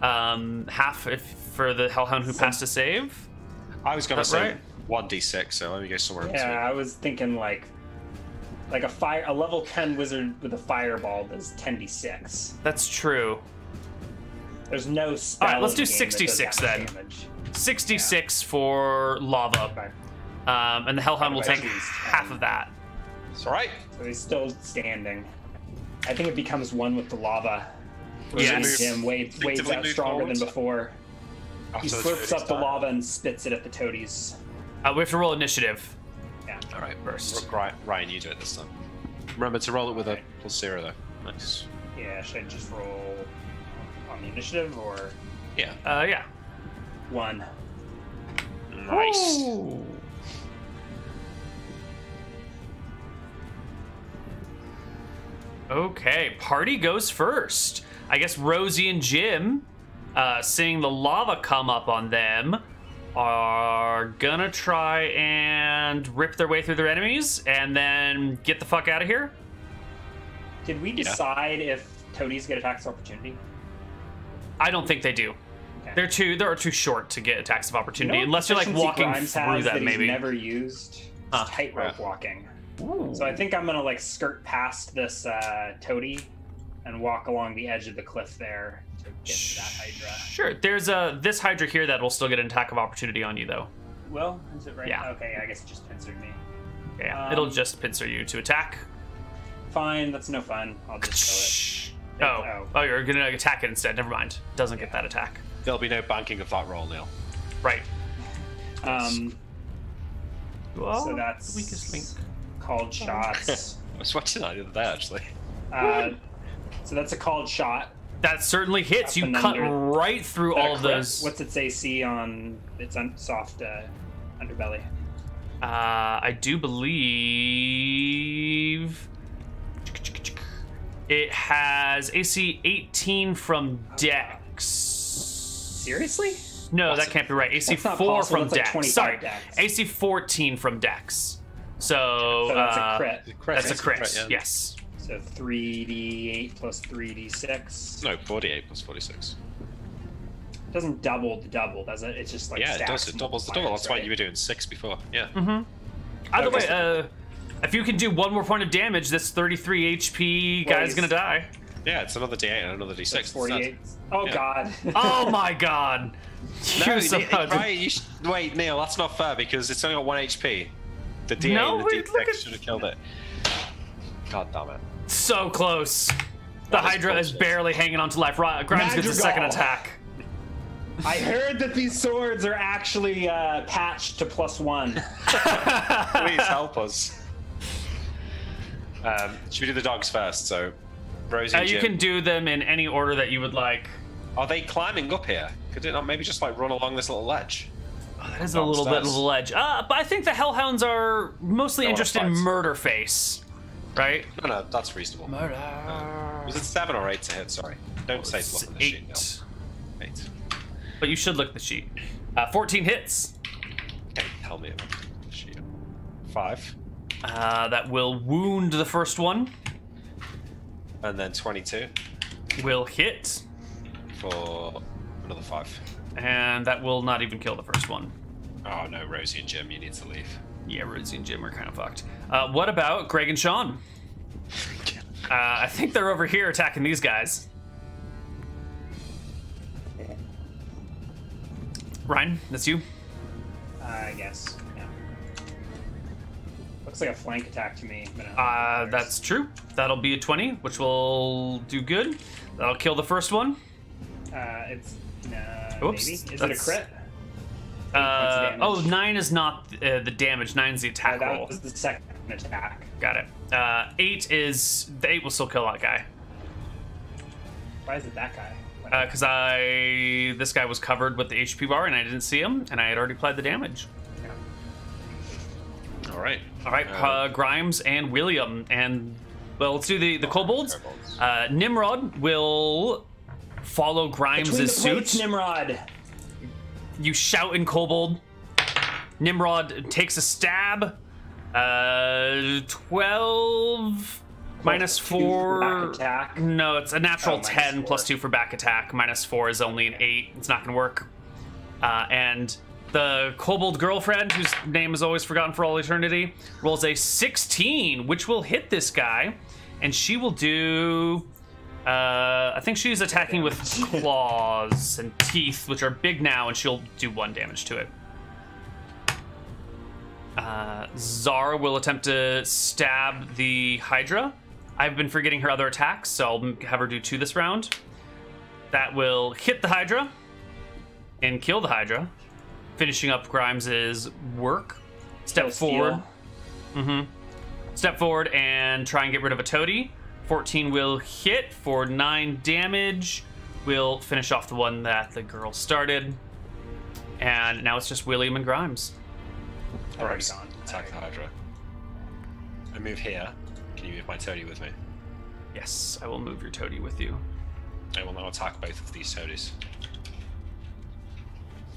Half for the hellhound who passed a save. I was going to say right? 1d6, so let me go somewhere in Yeah, between. I was thinking like a level 10 wizard with a fireball does 10d6. That's true. There's no spell. All right, let's do in the game that does 66 that then. damage. 66 for lava. Okay. And the hellhound will take Otherwise, he's half 10. of that. It's alright. So he's still standing. I think it becomes one with the lava. Yes. Jim wades Instinctively out move stronger than forwards. before. He After the slurps toadies up the die. lava and spits it at the toadies. We have to roll initiative. Yeah. Alright, First. Ryan, you do it this time. Remember to roll it with a +0 though. Nice. Yeah, should I just roll on the initiative or Yeah. Yeah. 1? Nice. Ooh. Okay, party goes first. I guess Rosie and Jim, seeing the lava come up on them, are gonna try and rip their way through their enemies and then get the fuck out of here. Did we decide if toadies get attacks of opportunity? I don't think they do. Okay. They're too short to get attacks of opportunity, You know what unless you're like proficiency walking Grimes through has them. that Maybe he's never used. Huh. Tightrope Yeah. walking. Ooh. So I think I'm gonna like skirt past this toady and walk along the edge of the cliff there to get to that hydra. Sure. There's this hydra here that will still get an attack of opportunity on you, though. Well, is it right? Yeah. Okay, I guess it just pincered me. Yeah, it'll just pincer you to attack. Fine, that's no fun. I'll just kill it. Oh, you're gonna attack it instead. Never mind. Doesn't get that attack. There'll be no banking of that roll, Neal. Right. So that's weakest link. called shots. I was watching that the other day, actually. So that's a called shot. That certainly hits. Up You and cut under. right through Is that all a of crit? those. What's its AC on its soft underbelly? I do believe it has AC 18 from Dex. Seriously? No, that can't be right. AC That's not 4 possible. from That's like Dex. 25 Sorry, Dex. AC 14 from Dex. So that's a crit. That's a It's crit. yeah. Yes. So 3d8 plus 3d6. No, 48 plus 46. It doesn't double the double, does it? It's just like Yeah, it does. stacks It doubles the double. multipliers, That's why right? you were doing 6 before. Yeah. Either Okay. way, if you can do one more point of damage, this 33 HP guy's he's- gonna die. Yeah, it's another D8 and another D6. That's 48. Oh Yeah. god. Oh my god. No, You're so right, wait, Neal, that's not fair because it's only got 1 HP. The D8 No, and wait, the look D6 at- should have killed it. God damn it. So close. The That is Hydra is bullshit. barely hanging on to life. Grimes gets a second Madrigal. attack. I heard that these swords are actually patched to +1. Please help us. Should we do the dogs first? So, Rosie and You Jim. can do them in any order that you would like. Are they climbing up here? Could it not maybe just like run along this little ledge? That is a little bit of a ledge. But I think the Hellhounds are mostly interested in Murderface, right? No, that's reasonable. Murder. Was it 7 or 8 to hit? Sorry. Don't say to look at the sheet. 8. 8. But you should look at the sheet. 14 hits. Okay, tell me about the sheet. 5. That will wound the first one. And then 22. Will hit. For another 5. And that will not even kill the first one. Oh no, Rosie and Jim, you need to leave. Yeah, Rosie and Jim are kind of fucked. What about Greg and Sean? I think they're over here attacking these guys. Ryan, that's you? I guess. Yeah. Looks like a flank attack to me. But That's true. That'll be a 20, which will do good. That'll kill the first one. It's Oops, maybe. Is it a crit? 9 is not the damage. 9 is the attack that roll. was the second attack. Got it. 8 is the 8 will still kill that guy. Why is it that guy? Because this guy was covered with the HP bar and I didn't see him, and I had already applied the damage. All right. All right, Grimes and William, and well, let's do the kobolds. Nimrod will follow Grimes' suit. Nimrod. You shout in kobold. Nimrod takes a stab. 12 minus 4. Back attack. No, it's a natural 10 -4. plus 2 for back attack. Minus 4 is only an 8. It's not going to work. And the kobold girlfriend, whose name is always forgotten for all eternity, rolls a 16, which will hit this guy. And she will do... I think she's attacking with claws and teeth, which are big now, and she'll do 1 damage to it. Zara will attempt to stab the Hydra. I've been forgetting her other attacks, so I'll have her do 2 this round. That will hit the Hydra and kill the Hydra, finishing up Grimes' work. Step forward. Step forward and try and get rid of a toady. 14 will hit for 9 damage. We'll finish off the one that the girl started. And now it's just William and Grimes. Alright, attack the Hydra. I move here. Can you move my toady with me? Yes, I will move your toady with you. I will now attack both of these toadies.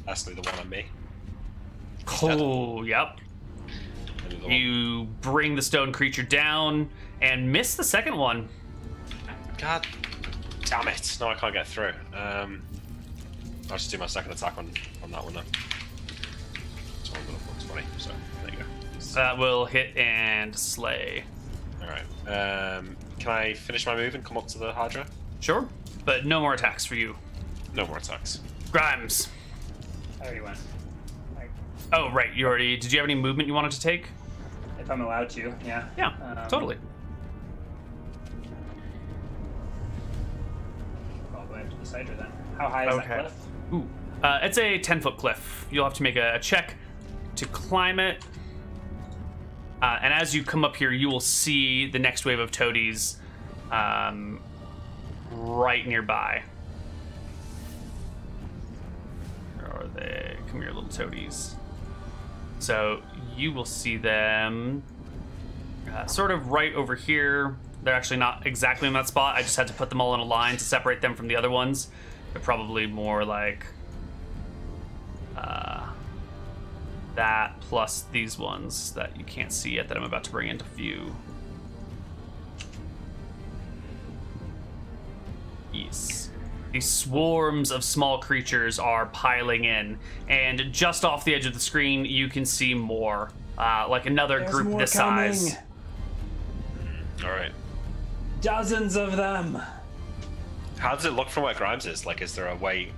Lastly, the one on me. Oh, yep. You bring the stone creature down and miss the second one. God damn it. No, I can't get through. I'll just do my second attack on that one then. So I'm going to put 20, so there you go. That will hit and slay. Alright. Can I finish my move and come up to the Hydra? Sure, but no more attacks for you. No more attacks. Grimes. I already went. Oh, right. You already... Did you have any movement you wanted to take? If I'm allowed to, yeah. Yeah, totally. I'll go after the Hydra then. How high is that cliff? Ooh. It's a 10-foot cliff. You'll have to make a check to climb it. And as you come up here, you will see the next wave of toadies right nearby. Where are they? Come here, little toadies. So you will see them sort of right over here. They're actually not exactly in that spot. I just had to put them all in a line to separate them from the other ones. They're probably more like that plus these ones that you can't see yet that I'm about to bring into view. Yes. These swarms of small creatures are piling in, and just off the edge of the screen you can see more, like another There's group more this coming. size. Alright. Dozens of them. How does it look from where Grimes is? Like, is there a way?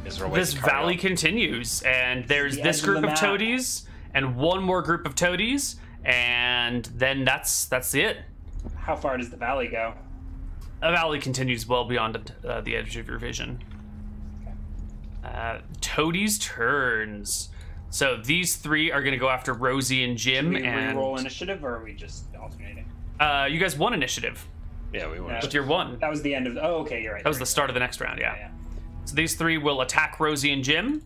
This valley continues, and there's this group of toadies, and one more group of toadies, and then that's it. How far does the valley go? A valley continues well beyond the edge of your vision. Okay. Toadie's turns. So these three are going to go after Rosie and Jim. Should we and re-roll initiative, or are we just alternating? You guys won initiative. Yeah, we won. With your one. That was the end of. Oh, okay, you're right. That was the start of the next round. Yeah. So these three will attack Rosie and Jim.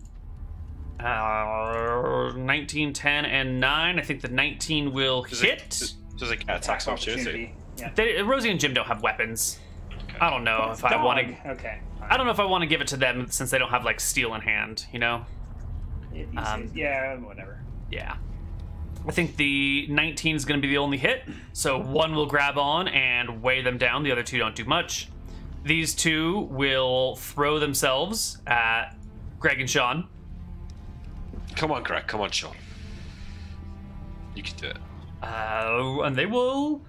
19, 10, and 9. I think the 19 will hit. Does it get attacks opportunity? Yeah. Rosie and Jim don't have weapons. Okay. I don't know if I want to. Okay. I don't know if I want to give it to them since they don't have like steel in hand. You know. Yeah. Whatever. Yeah. I think the 19 is going to be the only hit. So one will grab on and weigh them down. The other two don't do much. These two will throw themselves at Greg and Sean. Come on, Greg. Come on, Sean. You can do it. And they will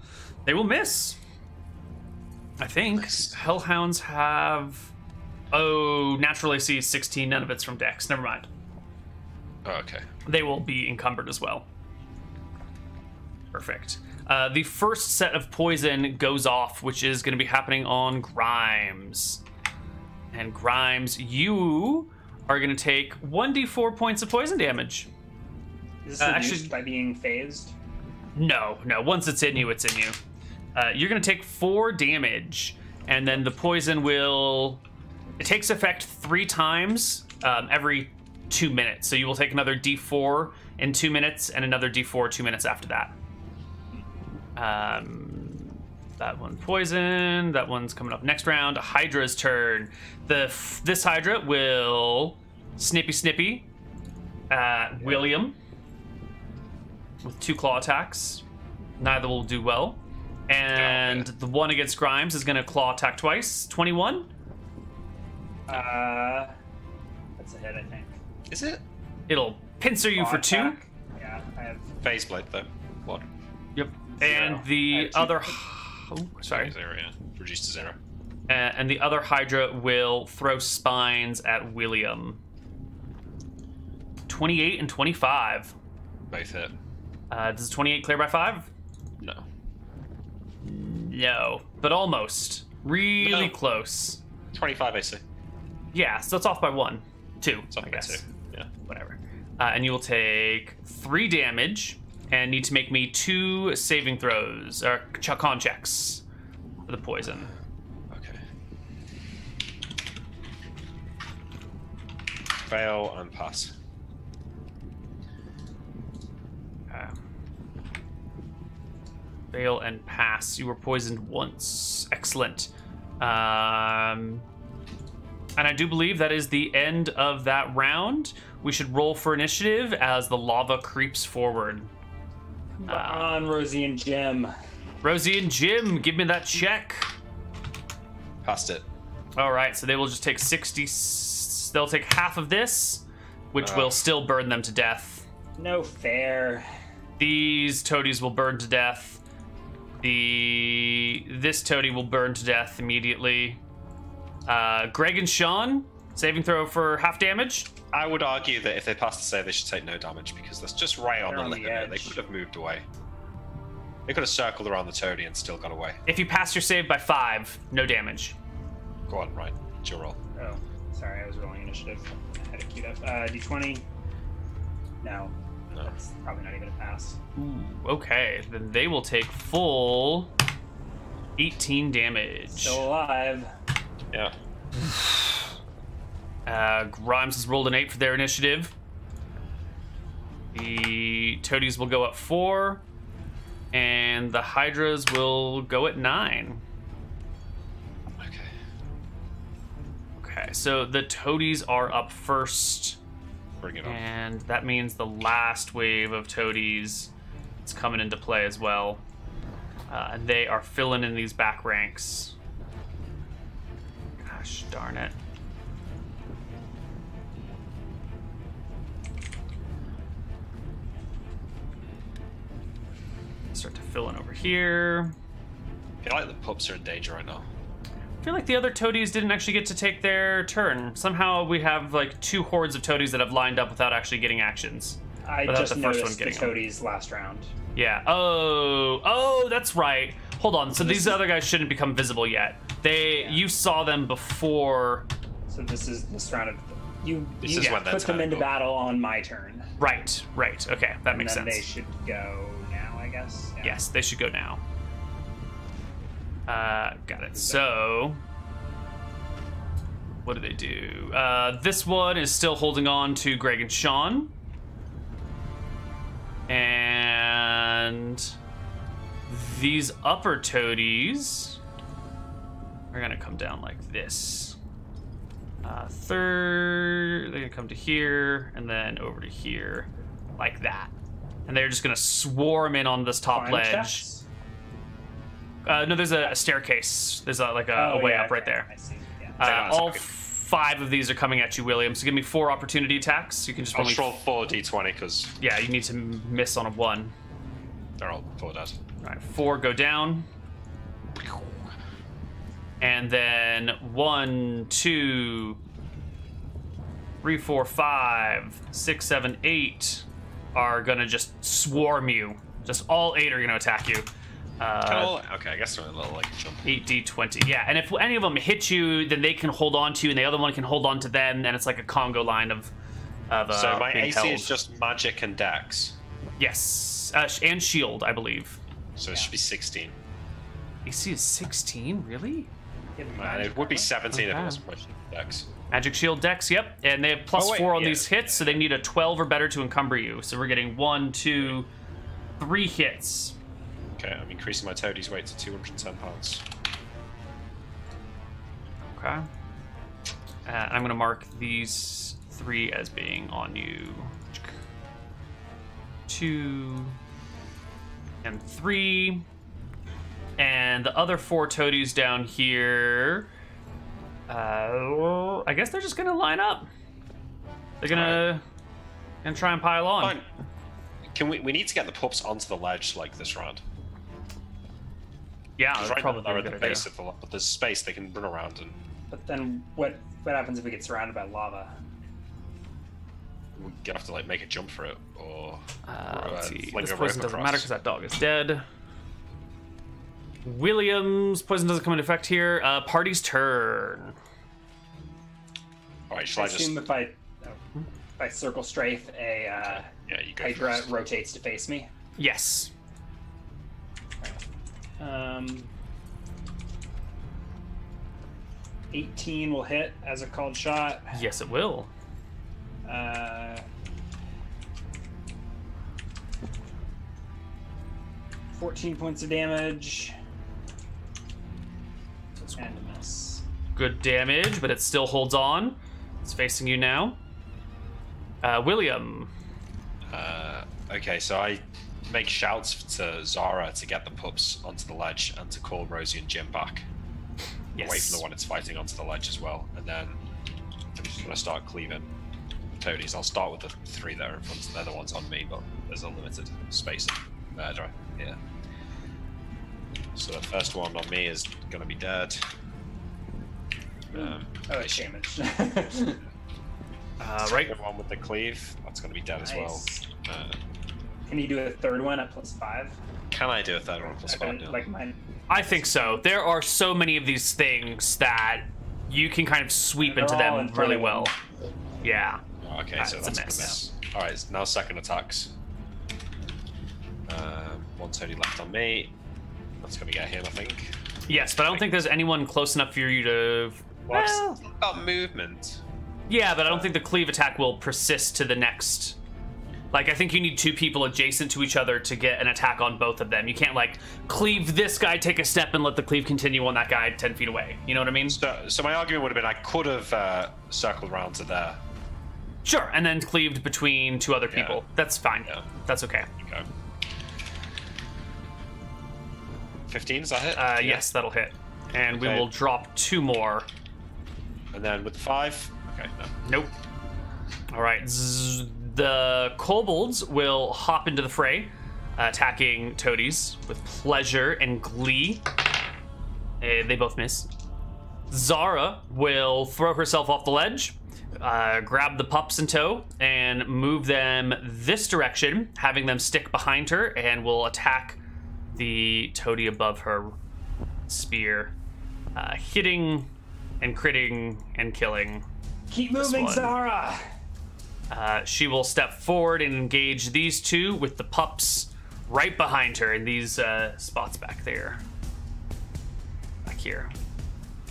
miss. I think. Nice. Hellhounds have... Oh, natural AC 16. None of it's from Dex. Never mind. Oh, okay. They will be encumbered as well. Perfect. The first set of poison goes off, which is going to be happening on Grimes. And Grimes, you are going to take 1d4 points of poison damage. Is this reduced by being phased? No. Once it's in you, it's in you. You're going to take 4 damage, and then the poison will... It takes effect 3 times every 2 minutes. So you will take another d4 in 2 minutes, and another d4 2 minutes after that. That one poison. That one's coming up next round. Hydra's turn. This Hydra will snippy at William with 2 claw attacks. Neither will do well. And the one against Grimes is going to claw attack twice. 21. That's a hit, I think. Is it? It'll pincer you for 2. Yeah, I have Phase blade though. 1. Yep. 0. And the other... Oh, sorry. 0, yeah. Reduced to 0. And the other Hydra will throw spines at William. 28 and 25. Both hit. Does 28 clear by 5? No. No, but almost. Really close. 25 AC. Yeah, so it's off by 1. 2, It's off I by guess. 2. Yeah. Whatever. And you will take 3 damage and need to make me 2 saving throws, or con checks for the poison. Okay. Fail and pass. Fail and pass. You were poisoned once. Excellent. And I do believe that is the end of that round. We should roll for initiative as the lava creeps forward. on Rosie and Jim. Rosie and Jim, give me that check. Passed it. All right, so they will just take 60. They'll take half of this, which will still burn them to death. No fair. These toadies will burn to death. This toady will burn to death immediately. Greg and Sean, saving throw for half damage. I would argue that if they pass the save, they should take no damage because that's just right on They're the on the limit. They edge. could have moved away. They could have circled around the toady and still got away. If you pass your save by 5, no damage. Go on, right. It's your roll. Oh, sorry, I was rolling initiative. I had it queued up. D20. No, No. that's probably not even a pass. Ooh, okay, then they will take full 18 damage. Still alive. Yeah. Grimes has rolled an 8 for their initiative. The toadies will go up 4, and the hydras will go at 9. Okay, so the toadies are up first. Bring it on. And that means the last wave of toadies is coming into play as well. And they are filling in these back ranks. Gosh darn it. Start to fill in over here. I feel like the pups are in danger right now. I feel like the other toadies didn't actually get to take their turn. Somehow we have like 2 hordes of toadies that have lined up without actually getting actions. I Without just the first one noticed the getting them. toadies last round. Yeah. Oh, that's right. Hold on. So these other guys shouldn't become visible yet. You saw them before. So this is this round of You This is when put them into battle on my turn. Right. Okay, that makes And then sense. they should go now, I guess. Yeah. Yes, they should go now. Got it. So, what do they do? This one is still holding on to Greg and Sean. And these upper toadies are gonna come down like this. Third, they're gonna come to here and then over to here, like that. And they're just gonna swarm in on this top Final ledge. checks? No, there's a staircase. There's a way up right there. I see. Yeah. All 5 of these are coming at you, William. So give me 4 opportunity attacks. You can just I'll only roll 4 d20 because yeah, you need to miss on a 1. they're all 4 dead. All right, 4 go down. And then 1, 2, 3, 4, 5, 6, 7, 8 are gonna just swarm you. Just all 8 are gonna attack you. Okay, I guess they're a little like jump. 8d20. Yeah, and if any of them hit you, then they can hold on to you, and the other one can hold on to them, and it's like a Congo line of So my being AC held. is just magic and dex. Yes, and shield, I believe. So it should be 16. AC is 16, really? And it would be 17 if it Okay. wasn't magic and dex. Magic shield dex, yep. And they have plus Oh, wait, 4 on yeah. these hits, so they need a 12 or better to encumber you. So we're getting 1, 2, 3 hits. Okay, I'm increasing my toadie's weight to 210 pounds. Okay. I'm going to mark these 3 as being on you. 2 and 3. And the other 4 toadies down here, I guess they're just going to line up. They're going to try and pile on. Fine. Can we need to get the pups onto the ledge like this round. Yeah, Because that's right now probably they're a at the good base idea. of the but there's space they can run around and But then what happens if we get surrounded by lava? we're gonna have to like make a jump for it or Let's see. like This a rope poison doesn't across. matter because that dog is dead. William's poison doesn't come into effect here. Party's turn. Alright, shall I I just assume if I circle strafe, a yeah, you go Hydra first. rotates to face me. Yes. 18 will hit as a called shot. Yes, it will. 14 points of damage. And a miss. Good damage, but it still holds on. It's facing you now. William. Okay, so I make shouts to Zara to get the pups onto the ledge and to call Rosie and Jim back. Yes. Away from the one it's fighting onto the ledge as well. And then I'm just gonna start cleaving toadies. I'll start with the 3 that are in front. They're the ones on me, but there's a limited space of murder here. So the first one on me is gonna be dead. Oh, it's damaged. Right. The one with the cleave, that's gonna be dead as well. Nice. Can you do a third one at +5? Can I do a third one plus 5 now? Like mine. I think so. There are so many of these things that you can kind of sweep into They're all them in front really of well. them. Yeah. Oh, okay, so That's a that's gonna miss. miss. Alright, now second attacks. 1 toadie left on me. That's gonna get him, I think. Yes, but I don't think there's anyone close enough for you to... Well, it's got movement. Yeah, but I don't think the cleave attack will persist to the next... Like, I think you need 2 people adjacent to each other to get an attack on both of them. You can't, like, cleave this guy, take a step, and let the cleave continue on that guy 10 feet away. You know what I mean? So my argument would have been I could have circled around to there. Sure, and then cleaved between 2 other people. Yeah. That's fine. Yeah. That's okay. Okay. 15, does that hit? Yes, that'll hit. And we Okay. will drop 2 more. And then with 5? Okay, no. Nope. All right. The kobolds will hop into the fray, attacking toadies with pleasure and glee. They both miss. Zara will throw herself off the ledge, grab the pups in tow, and move them this direction, having them stick behind her, and will attack the toadie above her spear, hitting and critting and killing Keep moving, one. Zara. She will step forward and engage these two with the pups right behind her in these spots back there. Back here.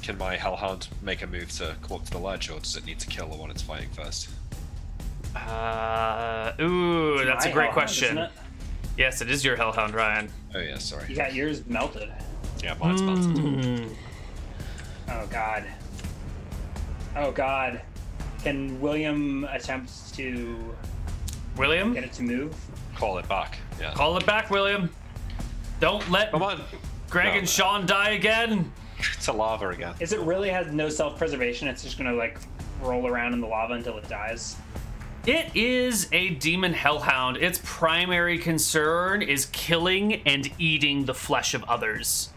Can my Hellhound make a move to come up to the ledge, or does it need to kill the one it's fighting first? Ooh, that's a great question. Isn't it? Yes, it is your Hellhound, Ryan. Oh yeah, sorry. You got yours melted. Yeah, mine's melted. Oh god. Oh god. Can William attempt to William? get it to move? Call it back. Yeah. Call it back, William. Don't let Come on. Greg No. and Sean die again. It's a lava again. Is it really has no self-preservation? It's just gonna like roll around in the lava until it dies? It is a demon hellhound. Its primary concern is killing and eating the flesh of others.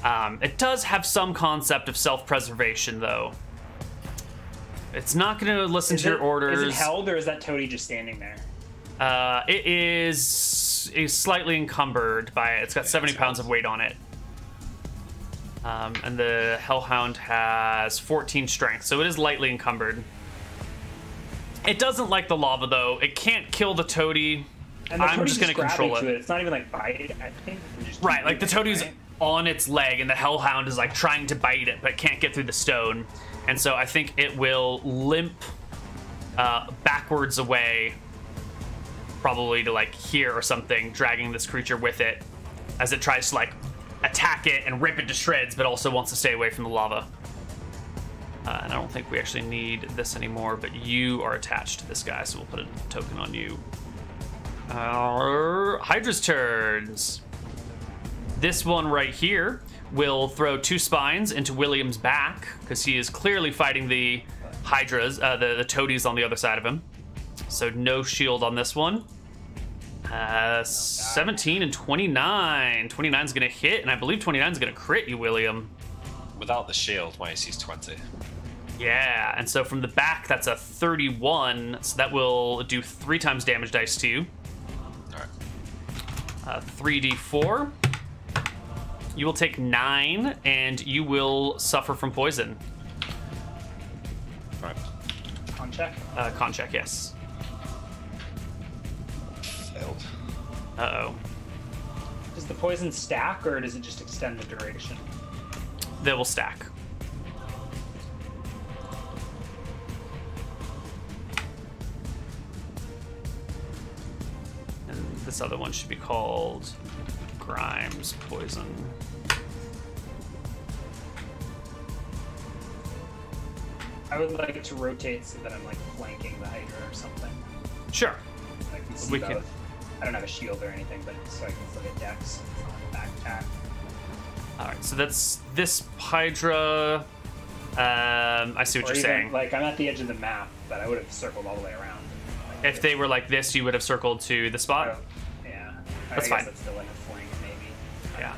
It does have some concept of self-preservation, though. It's not going to listen to your orders. Is it held, or is that toady just standing there? It is slightly encumbered by it. It's got 70 pounds of weight on it. And the hellhound has 14 strength, so it is lightly encumbered. It doesn't like the lava, though. It can't kill the toady. And the I'm toady's just going to control it. It's not even like bite. I think. Just Right, like the toady's right? on its leg, and the hellhound is like trying to bite it, but can't get through the stone. And so I think it will limp backwards away, probably to like here or something, dragging this creature with it as it tries to like attack it and rip it to shreds, but also wants to stay away from the lava. And I don't think we actually need this anymore, but you are attached to this guy, so we'll put a token on you. Hydra's turns. This one right here will throw 2 spines into William's back, because he is clearly fighting the Hydras, the toadies on the other side of him. So no shield on this one. 17 and 29. 29's gonna hit, and I believe 29's gonna crit you, William. Without the shield, my AC is 20. Yeah, and so from the back, that's a 31, so that will do 3 times damage dice to you. Alright. 3d4. You will take 9, and you will suffer from poison. Alright. Con check. Con check, yes. Failed. Uh-oh. Does the poison stack, or does it just extend the duration? They will stack. And this other one should be called Grimes Poison. I would like to rotate so that I'm like flanking the Hydra or something. Sure. I can see We both. can- I don't have a shield or anything, but so I can still get dex on the back attack. All right, so that's this Hydra. I see what Or you're even, saying. like, I'm at the edge of the map, but I would have circled all the way around. Like, If they were like this, you would have circled to the spot. oh, yeah. That's I fine. guess that's still like a flank, maybe. I Yeah.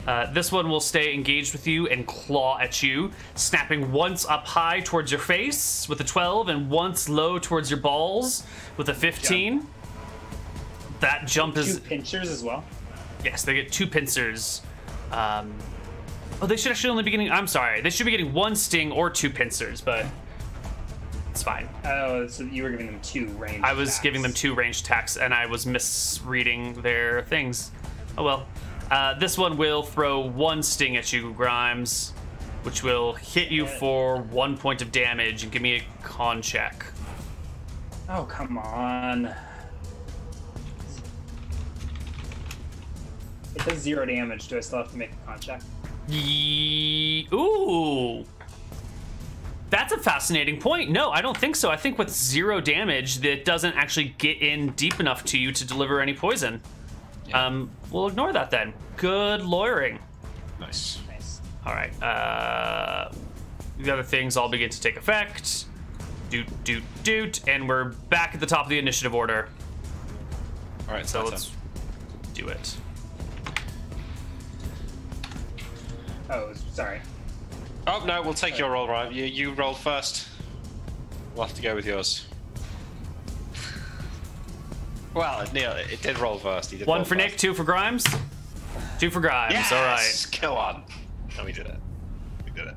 don't know. This one will stay engaged with you and claw at you, snapping once up high towards your face with a 12 and once low towards your balls with a 15. That jump is... 2 pinchers as well. Yes, they get 2 pincers. Oh, they should actually only be getting... I'm sorry. They should be getting 1 sting or 2 pincers, but it's fine. Oh, so you were giving them 2 range I was attacks. giving them 2 ranged attacks, and I was misreading their things. Oh well. This one will throw 1 sting at you, Grimes, which will hit you for 1 point of damage, and give me a con check. Oh, come on. It does 0 damage. Do I still have to make a con check? Ooh. That's a fascinating point. No, I don't think so. I think with 0 damage, that doesn't actually get in deep enough to you to deliver any poison. We'll ignore that then. Good lawyering. Nice. Nice. All right. The other things all begin to take effect. Doot, doot, doot. And we're back at the top of the initiative order. Alright, So so let's do it. Oh, sorry. Oh, no, we'll take your roll, Ryan. You rolled first. We'll have to go with yours. Well, Neal, it did roll first. He did 1 roll for first. Nick, 2 for Grimes. 2 for Grimes. Yes! All right. Go on. No, we did it. We did it.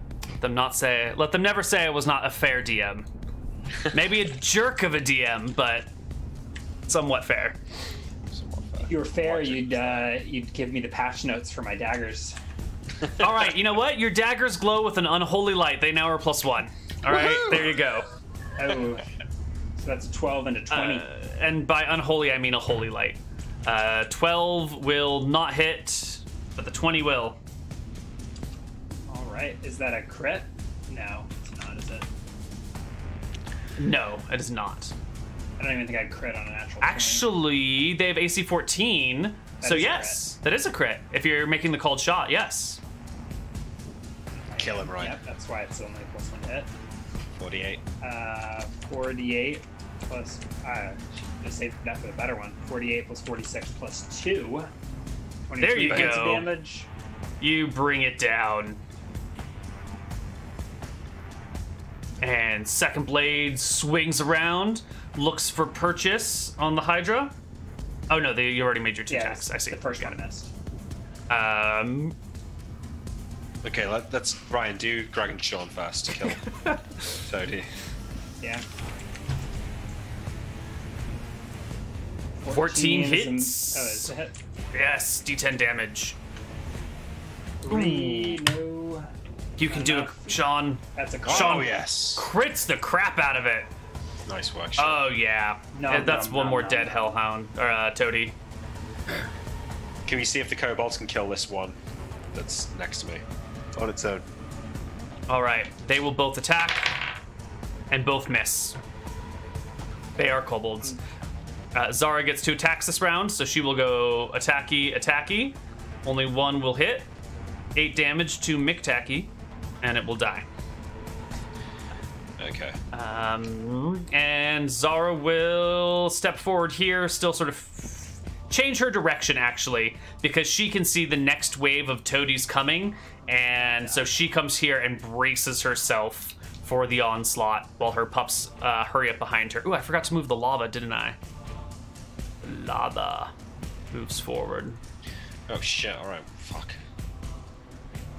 Let them never say I was not a fair DM. Maybe a jerk of a DM, but somewhat fair. If you were fair, you'd give me the patch notes for my daggers. All right, you know what? Your daggers glow with an unholy light. They now are +1. All right, there you go. Oh, so that's a 12 and a 20. And by unholy, I mean a holy light. 12 will not hit, but the 20 will. All right, is that a crit? No, it's not, is it? No, it is not. I don't even think I'd crit on a natural 20. Actually, they have AC 14, so yes, that is a crit. If you're making the called shot, yes. Kill him, right? Yep, that's why it's only +1 hit. 48. 48 plus, just save that for the better one. 48 plus 46 plus 2. 23 There you points go. of damage. You bring it down. And second blade swings around, looks for purchase on the Hydra. Oh no, you already made your 2 attacks. I see. The first one missed. Okay, let's Ryan do Dragon Sean first to kill Toady. Yeah. 14 is hits. It's a hit. Yes, D10 damage. 3, no. You can do it, Sean. That's a crit. Sean Oh yes. crits the crap out of it. Nice work, Sean. Oh yeah. No, That's no, one no, more no, dead no. hellhound or toady. Can we see if the kobolds can kill this one that's next to me on its own? All right, they will both attack and both miss. They are kobolds. Zara gets 2 attacks this round, so she will go attacky. Only one will hit. 8 damage to Mictacky, and it will die. Okay. And Zara will step forward here, still sort of change her direction, actually, because she can see the next wave of toadies coming, and so she comes here and braces herself for the onslaught while her pups hurry up behind her. Ooh, I forgot to move the lava, didn't I? Lava moves forward. Oh shit, alright, fuck.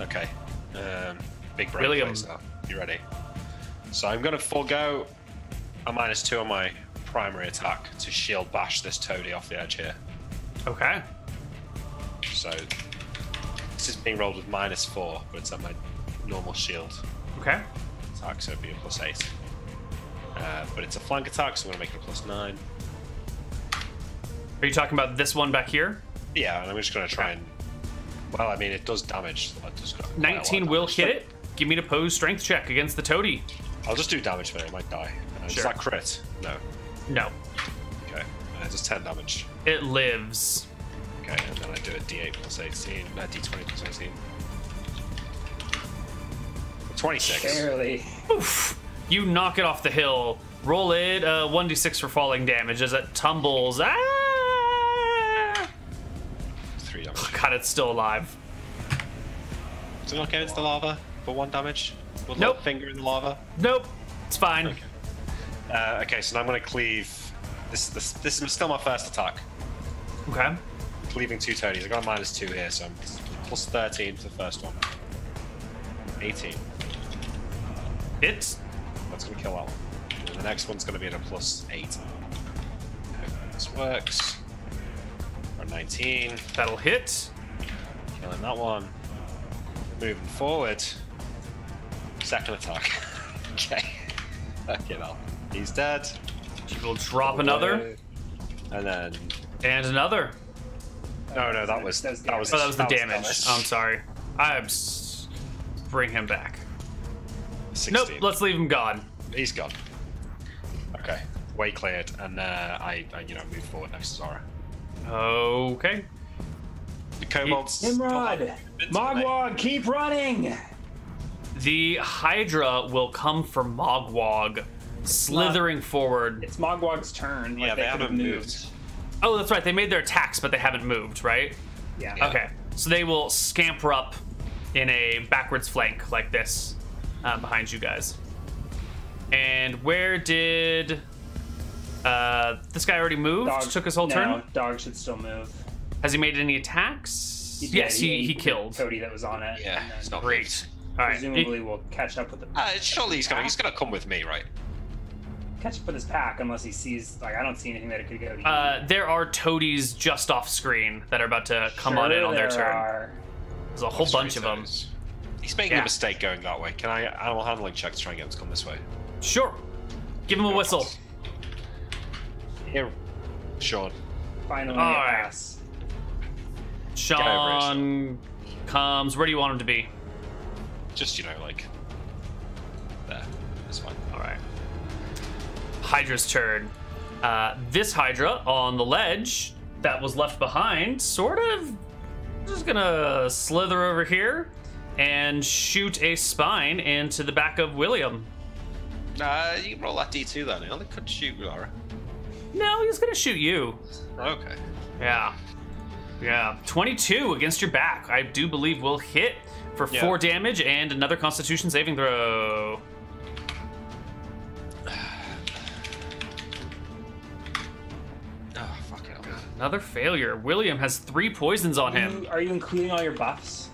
Okay. Big brain William. phase now. You ready? So I'm gonna forego a -2 on my primary attack to shield bash this toady off the edge here. Okay. So this is being rolled with -4, but it's at my normal shield Okay. attack, so it'd be a +8. But it's a flank attack, so I'm gonna make it a +9. Are you talking about this one back here? Yeah, and I'm just gonna try and. Well, I mean, it does damage. It does quite a lot of 19 will damage. hit it. Give me an opposed strength check against the toady. I'll just do damage for it. It might die. Does Sure. that crit? No. No. Okay. Just 10 damage. It lives. Okay, and then I do a D8 plus 18. D20 plus 18. 26. Barely. Oof. You knock it off the hill. Roll it 1d6 for falling damage as it tumbles. Ah! 3 damage. God, it's still alive. Does it not get into the lava for 1 damage? With a Nope. little finger in the lava? Nope. It's fine. Okay. Okay, so now I'm going to cleave. This is still my first attack. Okay. Cleaving 2 toadies. I got a -2 here, so I'm plus 13 for the first one. 18. It's That's going to kill that one. And the next one's going to be at a +8. Hope this works. Got 19. that'll hit. Killing that one. Moving forward. Second attack. Okay. Okay, well. He's dead. You will drop another And then. and another. No, that was That was that was Oh, that was the damage. damage. I'm sorry. Bring him back. 16. Nope. Let's leave him gone. He's gone. Okay. Way cleared, and I move forward next to Zara. Okay. The kobolds. Nimrod! Mogwag, keep running! The Hydra will come for Mogwag, slithering forward. It's Mogwag's turn. Yeah, they could've haven't moved. Oh, that's right. They made their attacks, but they haven't moved, right? Yeah. Okay. So they will scamper up in a backwards flank like this behind you guys. And where did this guy already moved? Took his whole turn? Dog should still move. Has he made any attacks? Yes, he killed. Toady that was on it. Yeah, and then it's not Great. All right. presumably we'll catch up with the. Surely he's gonna come with me, right? catch up with his pack unless he sees. Like, I don't see anything that it could go to. There are toadies just off screen that are about to come on in on their turn. There's a whole bunch of them. He's making a mistake going that way. Can I animal handling check to try and get him to come this way? Sure. Give him a whistle. Here, Sean. Finally, pass. Sean comes. Where do you want him to be? Just, like there. That's fine. All right. Hydra's turn. This Hydra on the ledge that was left behind, sort of just gonna slither over here and shoot a spine into the back of William. You can roll that D2 then. Neal. It could shoot Laura. No, he's gonna shoot you. Okay. Yeah. 22 against your back. I do believe will hit for 4 damage and another Constitution saving throw. Oh, fuck it. Another failure. William has 3 poisons on him. Are you including all your buffs?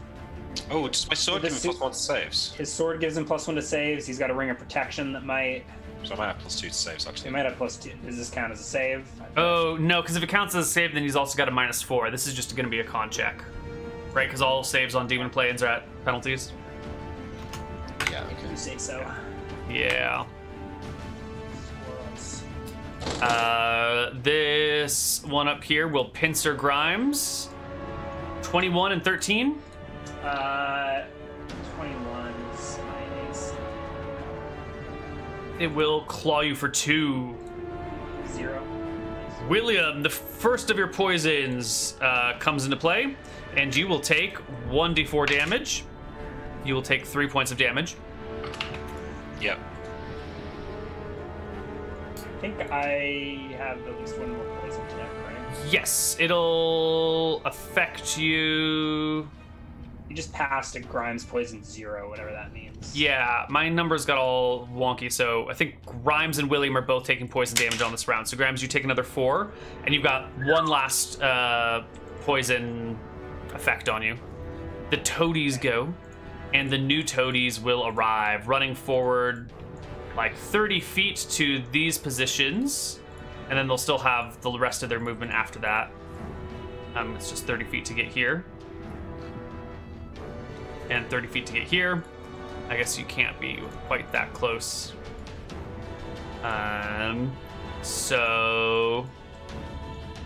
Oh, does my sword give him +1 to saves? His sword gives him +1 to saves. He's got a ring of protection that might. So I might have +2 to saves, actually. He might have +2. Does this count as a save? Oh, no, because if it counts as a save, then he's also got a -4. This is just going to be a con check. Right, because all saves on Demon Planes are at penalties. Yeah, okay. You say so. Yeah. This one up here will pincer Grimes. 21 and 13. 21's my AC. It will claw you for 2. 0. William, the first of your poisons comes into play, and you will take 1d4 damage. You will take 3 points of damage. Yep. I think I have at least 1 more poison check, right? Yes, it'll affect you. You just passed a Grimes poison 0, whatever that means. Yeah, my numbers got all wonky, so I think Grimes and William are both taking poison damage on this round. So Grimes, you take another 4, and you've got 1 last poison effect on you. The toadies go, and the new toadies will arrive, running forward like 30 feet to these positions, and then they'll still have the rest of their movement after that. It's just 30 feet to get here. And 30 feet to get here. I guess you can't be quite that close. So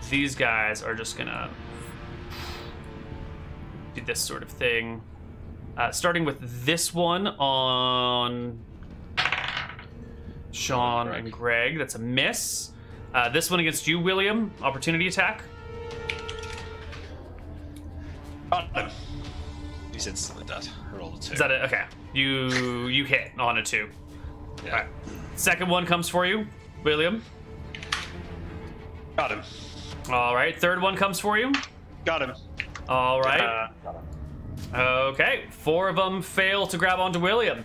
these guys are just gonna do this sort of thing. Starting with this one on Sean and Greg. That's a miss. This one against you, William. Opportunity attack. He's instantly dead. I rolled a 2. Is that it? Okay. You hit on a 2. Yeah. All right. Second one comes for you, William. Got him. All right. Third one comes for you. Got him. All right. Okay. 4 of them fail to grab onto William.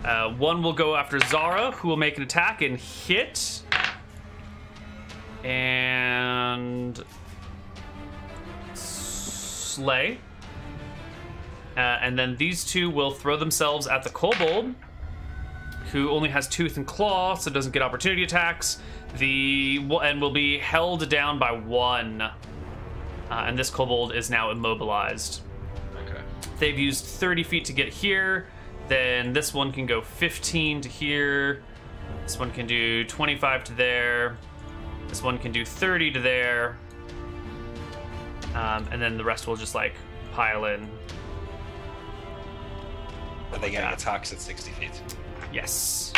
1 will go after Zara, who will make an attack and hit. And slay. And then these 2 will throw themselves at the kobold, who only has tooth and claw, so doesn't get opportunity attacks. And will be held down by 1. And this kobold is now immobilized. Okay. They've used 30 feet to get here. Then this one can go 15 to here. This one can do 25 to there. This one can do 30 to there. And then the rest will just like pile in. Are they getting attacks at 60 feet? Yes.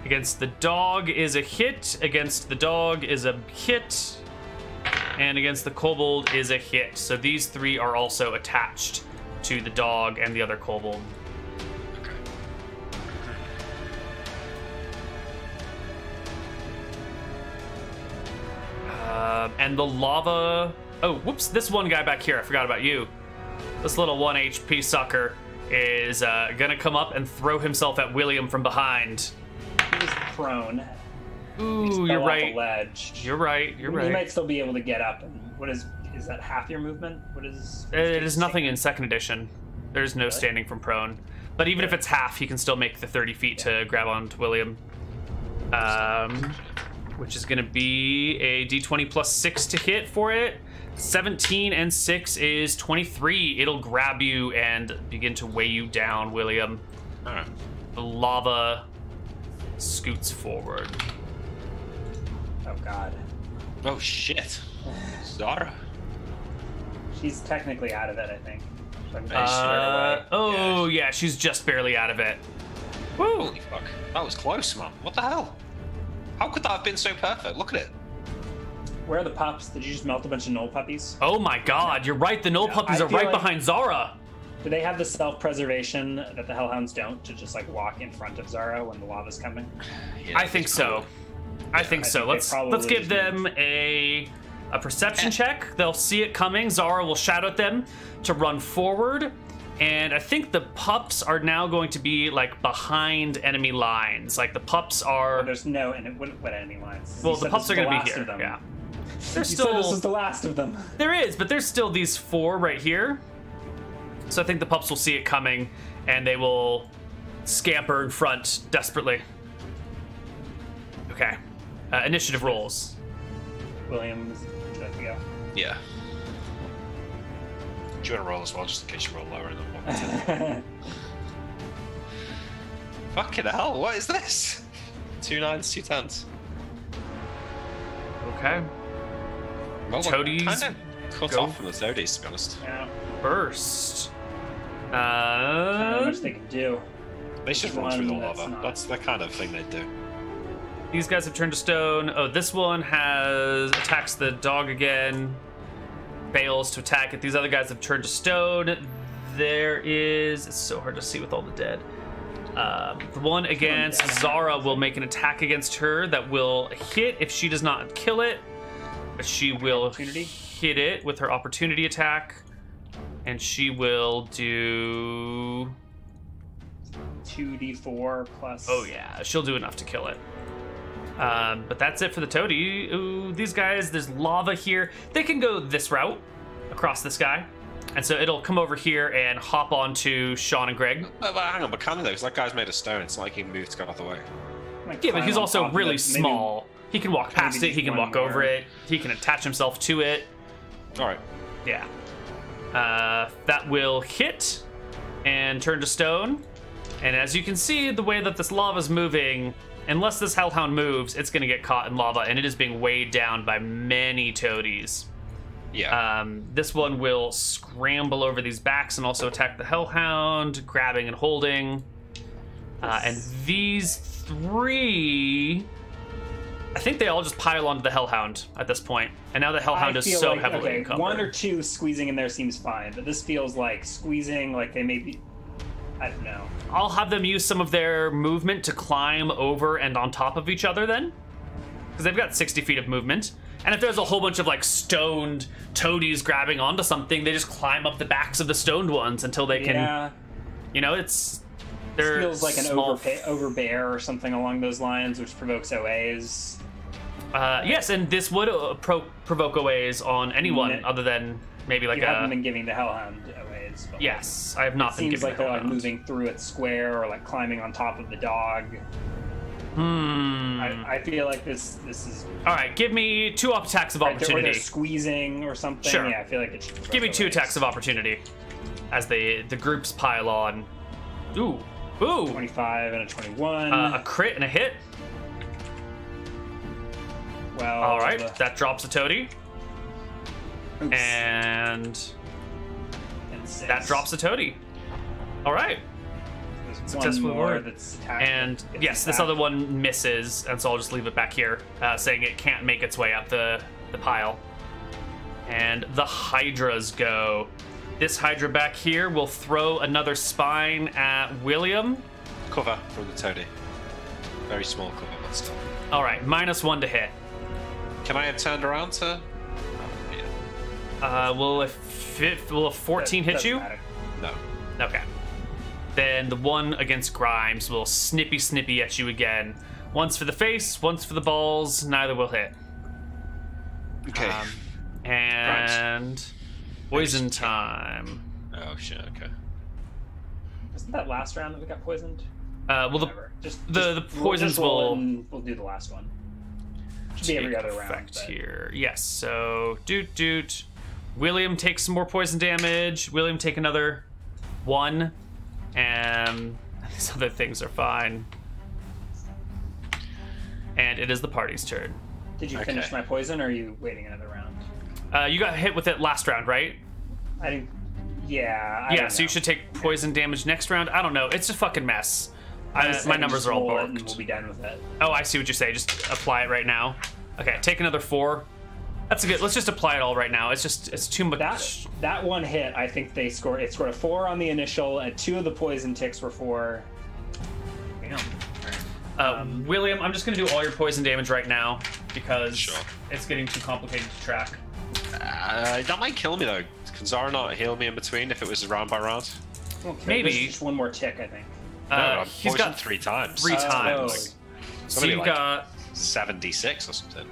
Against the dog is a hit. Against the dog is a hit. And against the kobold is a hit. So these 3 are also attached to the dog and the other kobold. Okay. And the lava... Oh, whoops. This one guy back here. I forgot about you. This little 1 HP sucker is gonna come up and throw himself at William from behind. He was prone. Ooh, you're right. Off a ledge. You're right. You're right. He might still be able to get up. And what is that? Half your movement? What is? It is nothing in 2nd edition. There's no standing from prone. But even if it's half, he can still make the 30 feet to grab onto William. which is going to be a d20 plus 6 to hit for it. 17 and 6 is 23. It'll grab you and begin to weigh you down, William. All right. The lava scoots forward. Oh God. Oh shit. Zara. She's technically out of it, I think. Oh yeah, she's just barely out of it. Woo! Holy fuck. That was close, man. What the hell? How could that have been so perfect? Look at it. Where are the pups? Did you just melt a bunch of knoll puppies? Oh my God, you're right. The knoll puppies are right behind Zara. Do they have the self-preservation that the Hellhounds don't, to just like walk in front of Zara when the lava's coming? Yeah, I think so. I think so. Let's give them a perception check. They'll see it coming. Zara will shout at them to run forward. And I think the pups are now going to be like behind enemy lines. Like the pups are. Well, there's no what enemy lines. Well, the pups are going to be here. Yeah. There's you still. said this was the last of them. There is, but there's still these 4 right here. So I think the pups will see it coming, and they will scamper in front desperately. Okay. Initiative rolls. Williams, should I go? Yeah. Do you want to roll as well, just in case you roll lower than what? Fucking hell, what is this? 2 9s, 2 10s. Okay. Well, Toadies kind of cut off from the Toadies, to be honest. Yeah. Burst. Not much they can do. They should run through the lava. That's the kind of thing they do. These guys have turned to stone. Oh, this one attacks the dog again. Fails to attack it. These other guys have turned to stone. It's so hard to see with all the dead. The one against Zara will make an attack against her that will hit if she does not kill it. But she will hit it with her opportunity attack. And she will do 2d4 plus. Oh yeah, she'll do enough to kill it. But that's it for the toady. Ooh, these guys, there's lava here. They can go this route across this guy. And so it'll come over here and hop onto Sean and Greg. But hang on, but can they though? Because that guy's made of stone. It's not like he can move to go out of the way. Yeah, but he's also really small. He can walk past it. He can walk over it. He can attach himself to it. All right. Yeah. That will hit and turn to stone. And as you can see, the way that this lava is moving, unless this hellhound moves, it's going to get caught in lava, and it is being weighed down by many toadies. Yeah. This one will scramble over these backs and also attack the hellhound, grabbing and holding. And these 3, I think they all just pile onto the hellhound at this point. And now the hellhound is so heavily encumbered. 1 or 2 squeezing in there seems fine, but this feels like squeezing, like they may be. I don't know. I'll have them use some of their movement to climb over and on top of each other then. Because they've got 60 feet of movement. And if there's a whole bunch of like stoned toadies grabbing onto something, they just climb up the backs of the stoned ones until they can. Yeah. You know, it feels like an overbear or something along those lines, which provokes OAs. Yes, and this would provoke OAs on anyone other than maybe like you haven't been giving the Hellhound OAs. But yes, I have not been giving. Seems like they're like moving through its square or like climbing on top of the dog. I feel like this is. All right, give me 2 attacks of opportunity. Or they're squeezing or something. Sure. Yeah, I feel like it should. Give me 2 attacks of opportunity as the groups pile on. Ooh. 25 and a 21. A crit and a hit. Well. All right, that drops a toady. Oops. And that drops a toady. All right. Successful more that's attacked. And yes, this other one misses, and so I'll just leave it back here, saying it can't make its way up the pile. And the hydras go. This hydra back here will throw another spine at William. Cover from the toady. Very small cover, but still. All right, -1 to hit. Can I have turned around to? Will a 14 hit you? Matter. No. Okay. Then the one against Grimes will snippy at you again. Once for the face, once for the balls. Neither will hit. Okay. And poison time. Oh shit. Okay. Wasn't that last round that we got poisoned? Well, Whatever. the poisons will. We'll do the last one. Should be every other round. But... here. Yes. So doot. William takes some more poison damage. William take another 1, and these other things are fine. And it is the party's turn. Did you finish my poison, or are you waiting another round? You got hit with it last round, right? I didn't. Yeah. Yeah. So you should take poison damage next round. I don't know. It's a fucking mess. My numbers are all borked. We'll be done with it. Oh, I see what you say. Just apply it right now. Okay, take another 4. That's a good. Let's just apply it all right now. It's too much. That one hit. I think they scored. It scored a 4 on the initial, and 2 of the poison ticks were 4. William, I'm just gonna do all your poison damage right now because it's getting too complicated to track. That might kill me though. Can Zara not heal me in between if it was round by round? Okay, maybe just one more tick, I think. No, he's got 3 times. 3 times. Like, so you got 7d6 or something.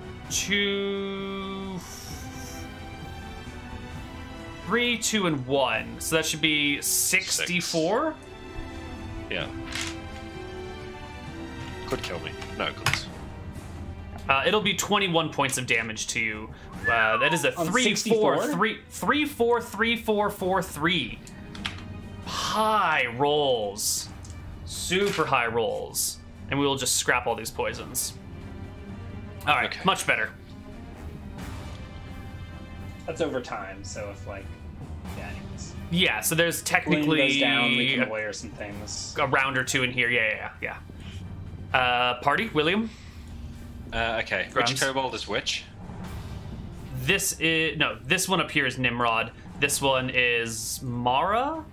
3, 2, and 1. So that should be 64. Yeah. Could kill me. No, it couldn't. It'll be 21 points of damage to you. That is a 3, 4, 3, 3, 4, 3, 4, 4, 3. High rolls. Super high rolls. And we will just scrap all these poisons. All right, much better. That's over time, so if like, yeah, anyways. Yeah, so there's technically goes down, we can lawyer some things. A round or 2 in here. Yeah. Party, William. Okay. Grimes. Which kobold is which? This one up here is Nimrod. This one is Mara.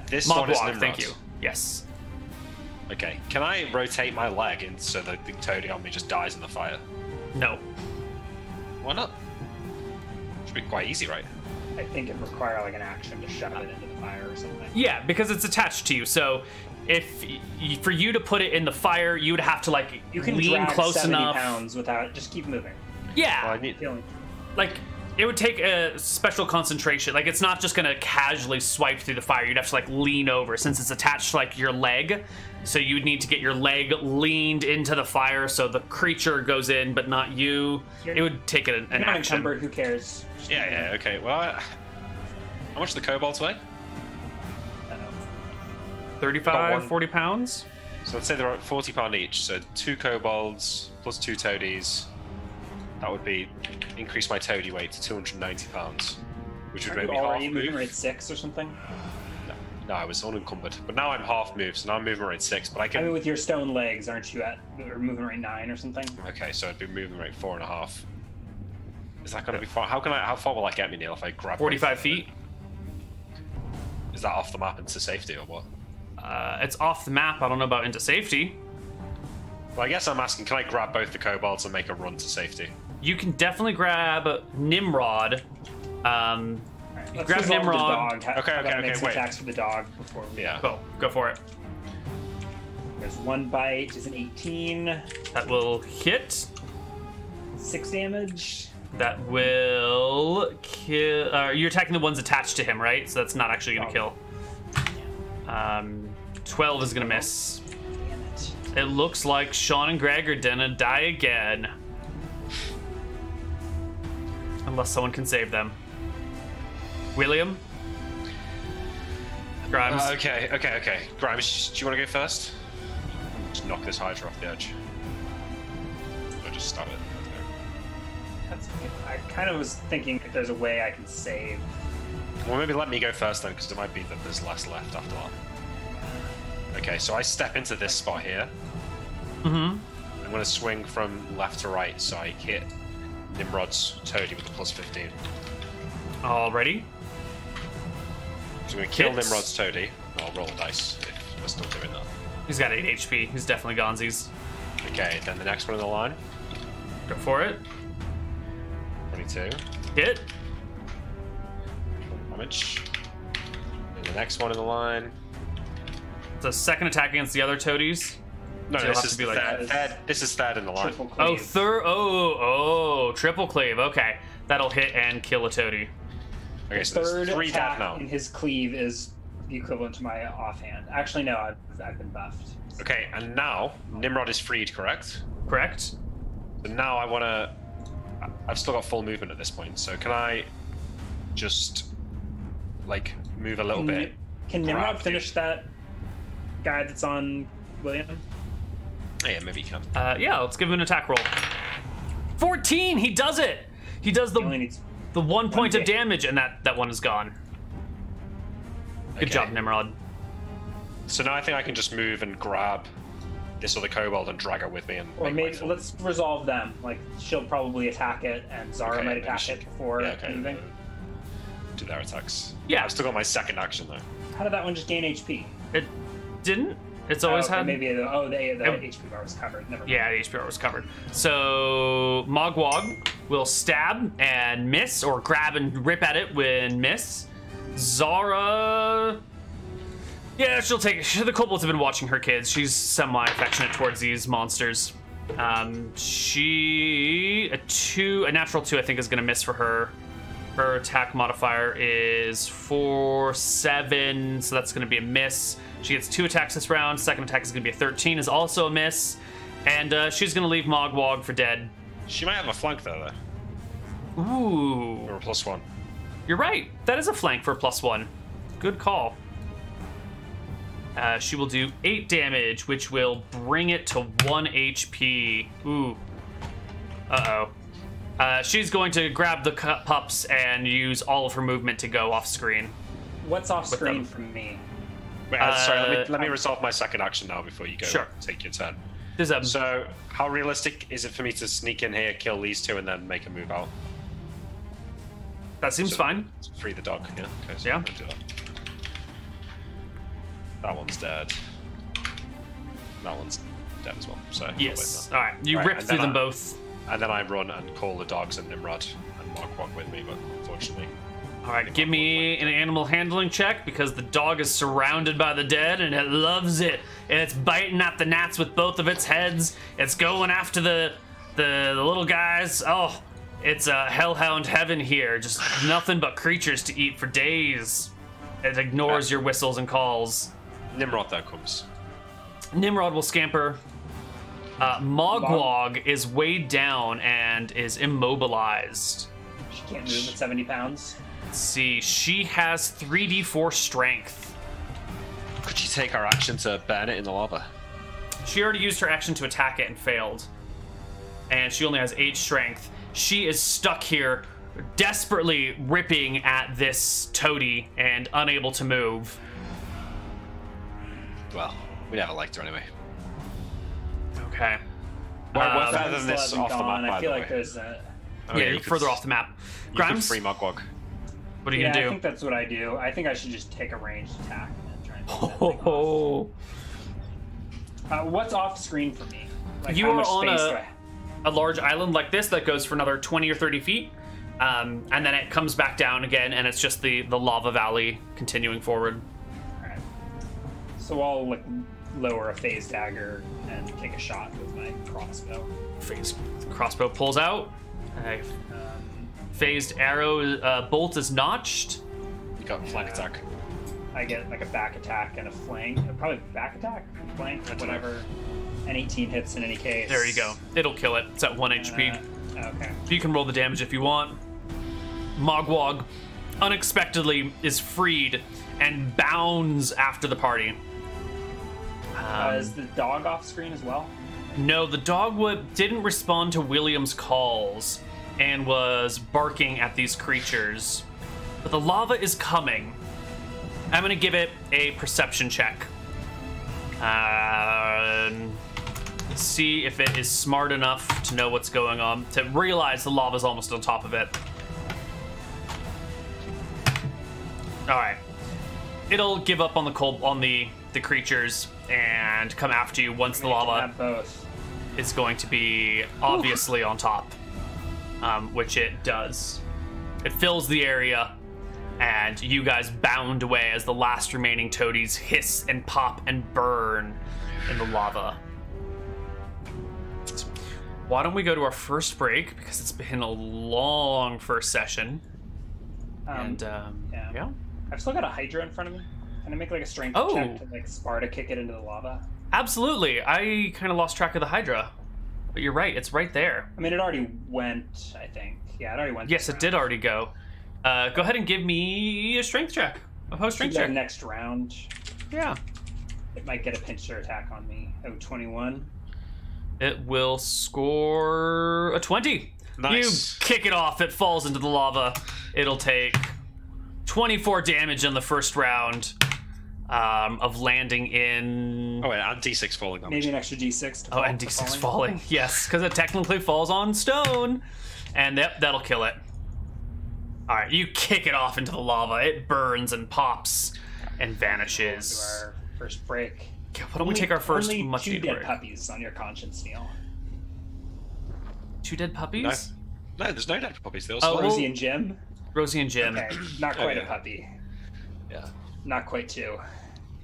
This one is Nimrod. Thank you. Yes. Okay. Can I rotate my leg in so that the toady on me just dies in the fire? No. Why not? Should be quite easy, right? I think it requires like an action to shove it into the fire or something. Yeah, because it's attached to you. So for you to put it in the fire, you would have to like you can lean drag close 70 enough. pounds without just keep moving. Yeah. Well, I need... Like it would take a special concentration. Like it's not just gonna casually swipe through the fire. You'd have to like lean over since it's attached to like your leg. So you'd need to get your leg leaned into the fire so the creature goes in, but not you. It would take an action. Encumbered, who cares? Yeah, okay. Well, how much do the kobolds weigh? 35, 40 pounds? So let's say they're 40 pound each. So 2 kobolds plus 2 toadies. That would be increase my toady weight to 290 pounds, which would make me half move. Moving rate 6 or something? No, I was unencumbered. But now I'm half moved, so now I'm moving rate 6. But I can. I mean, with your stone legs, aren't you at moving rate 9 or something? Okay, so I'd be moving rate 4.5. Is that going to be far? How far will that get me, Neal, if I grab 45 feet? Is that off the map into safety or what? It's off the map. I don't know about into safety. Well, I guess I'm asking, can I grab both the kobolds and make a run to safety? You can definitely grab Nimrod. You grab Nimrod. Okay, wait. Attacks for the dog before we... Yeah. Go for it. There's 1 bite, is an 18. That will hit. 6 damage. That will kill. You're attacking the ones attached to him, right? So that's not actually going to kill. 12 is going to miss. Damn it. It looks like Sean and Greg are gonna die again. Unless someone can save them. William? Grimes? Okay. Grimes, do you want to go first? Just knock this Hydra off the edge. Or just stop it. I kind of was thinking if there's a way I can save. Well, maybe let me go first then, because it might be that there's less left after that. Okay, so I step into this spot here. Mm-hmm. I'm going to swing from left to right, so I hit Nimrod's toady with a plus 15. Alrighty. So I'm going to kill Nimrod's toady. I'll roll a dice if we're still doing that. He's got 8 HP. He's definitely gonzies. Okay, then the next one in the line. Go for it. 22. Hit. Damage. And the next one in the line. It's a second attack against the other toadies. No, So this is third. This is third in the line. Oh, third. Oh, triple cleave. Okay, that'll hit and kill a toady. Okay, so third there's 3 attack death now. in his cleave is the equivalent to my offhand. Actually, no, I've been buffed. Okay, and now Nimrod is freed, correct? Correct. So now I want to... I've still got full movement at this point, so can I just, like, move a little bit? Can Nimrod finish that guy that's on William? Yeah, maybe he can. Yeah, let's give him an attack roll. 14! He does it! He does the 1 point of damage, and that one is gone. Good job, Nimrod. So now I think I can just move and grab this other kobold and drag her with me. Or maybe let's resolve them. Like, she'll probably attack it, and Zara might attack it before moving. Do their attacks. Yeah. I've still got my second action, though. How did that one just gain HP? It didn't. It's always had... Maybe the HP bar was covered. Never mind. Yeah, the HP bar was covered. So Mogwog will stab and miss, or grab and rip at it when miss. Zara... Yeah, she'll take it. The kobolds have been watching her kids. She's semi-affectionate towards these monsters. A natural 2, I think, is going to miss for her. Her attack modifier is 4/7, so that's going to be a miss. She gets 2 attacks this round. Second attack is going to be a 13, is also a miss. And she's going to leave Mogwog for dead. She might have a flank, though. Ooh. Or a +1. You're right. That is a flank for a +1. Good call. She will do 8 damage, which will bring it to 1 HP. Ooh. Uh-oh. She's going to grab the pups and use all of her movement to go off screen. What's off screen from me? Wait, sorry, let me resolve my second action now before you go. Sure. Take your turn. So, how realistic is it for me to sneak in here, kill these 2, and then make a move out? That seems fine. Free the dog, yeah? Okay, so yeah. I'm gonna do that. That one's dead. That one's dead as well. So yes. All right. You rip through them both. And then I run and call the dogs and Nimrod and Mogwog with me, but unfortunately. All right. Give me an animal handling check, because the dog is surrounded by the dead and it loves it. And it's biting at the gnats with both of its heads. It's going after the little guys. Oh, it's a hellhound heaven here. Just nothing but creatures to eat for days. It ignores your whistles and calls. Nimrod though comes. Nimrod will scamper. Mogwog is weighed down and is immobilized. She can't move at 70 pounds. Let's see. She has 3d4 strength. Could she take our action to burn it in the lava? She already used her action to attack it and failed. And she only has 8 strength. She is stuck here, desperately ripping at this toady and unable to move. Well, we never liked her anyway. Okay. We're further than this off the map, by I feel the like way. there's a... Yeah, you're further off the map. Grimes? Free Mogwog. What are you going to do? I think that's what I do. I think I should just take a ranged attack and try and take that thing off. What's off screen for me? Like, you are on a large island like this that goes for another 20 or 30 feet. And then it comes back down again, and it's just the lava valley continuing forward. Alright. So I'll lower a phase dagger and take a shot with my crossbow. Phased crossbow pulls out. Phased arrow bolt is notched. You got flank attack. I get like a back attack and a flank. Probably back attack, flank, whatever. An 18 hits in any case. There you go. It'll kill it. It's at 1 HP. Okay. You can roll the damage if you want. Mogwog unexpectedly is freed and bounds after the party. Is the dog off screen as well? No, the dog didn't respond to William's calls and was barking at these creatures. But the lava is coming. I'm going to give it a perception check. See if it is smart enough to know what's going on, to realize the lava's almost on top of it. Alright. It'll give up on the creatures and come after you once the lava is going to be obviously on top. Which it does. It fills the area, and you guys bound away as the last remaining toadies hiss and pop and burn in the lava. Why don't we go to our first break, because it's been a long first session. Yeah. I've still got a Hydra in front of me. Can I make like a strength Oh. check to like Sparta kick it into the lava? Absolutely. I kind of lost track of the Hydra. But you're right, it's right there. I mean, it already went, I think. Yeah, it already went. Yes, it did already go. Go ahead and give me a strength check. A post strength check. Next round. Yeah. It might get a pincher attack on me. Oh, 21. It will score a 20. Nice. You kick it off, it falls into the lava. It'll take 24 damage in the first round of landing in... Oh, wait, and D6 falling damage. Maybe an extra D6 to Oh, and D6 falling. Yes, because it technically falls on stone. And yep, that'll kill it. Alright, you kick it off into the lava. It burns and pops and vanishes. To our first break. Okay, why don't we take our first only much 2 needed dead break? puppies on your conscience, Neal. 2 dead puppies? No, there's no dead puppies. They all Oh, survive. Rosie and Jim. Rosie and Jim. Okay, not quite yeah. a puppy. Yeah. Not quite 2.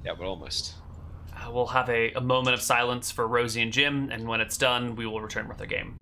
Yeah, but almost. We'll have a moment of silence for Rosie and Jim, and when it's done, we will return with our game.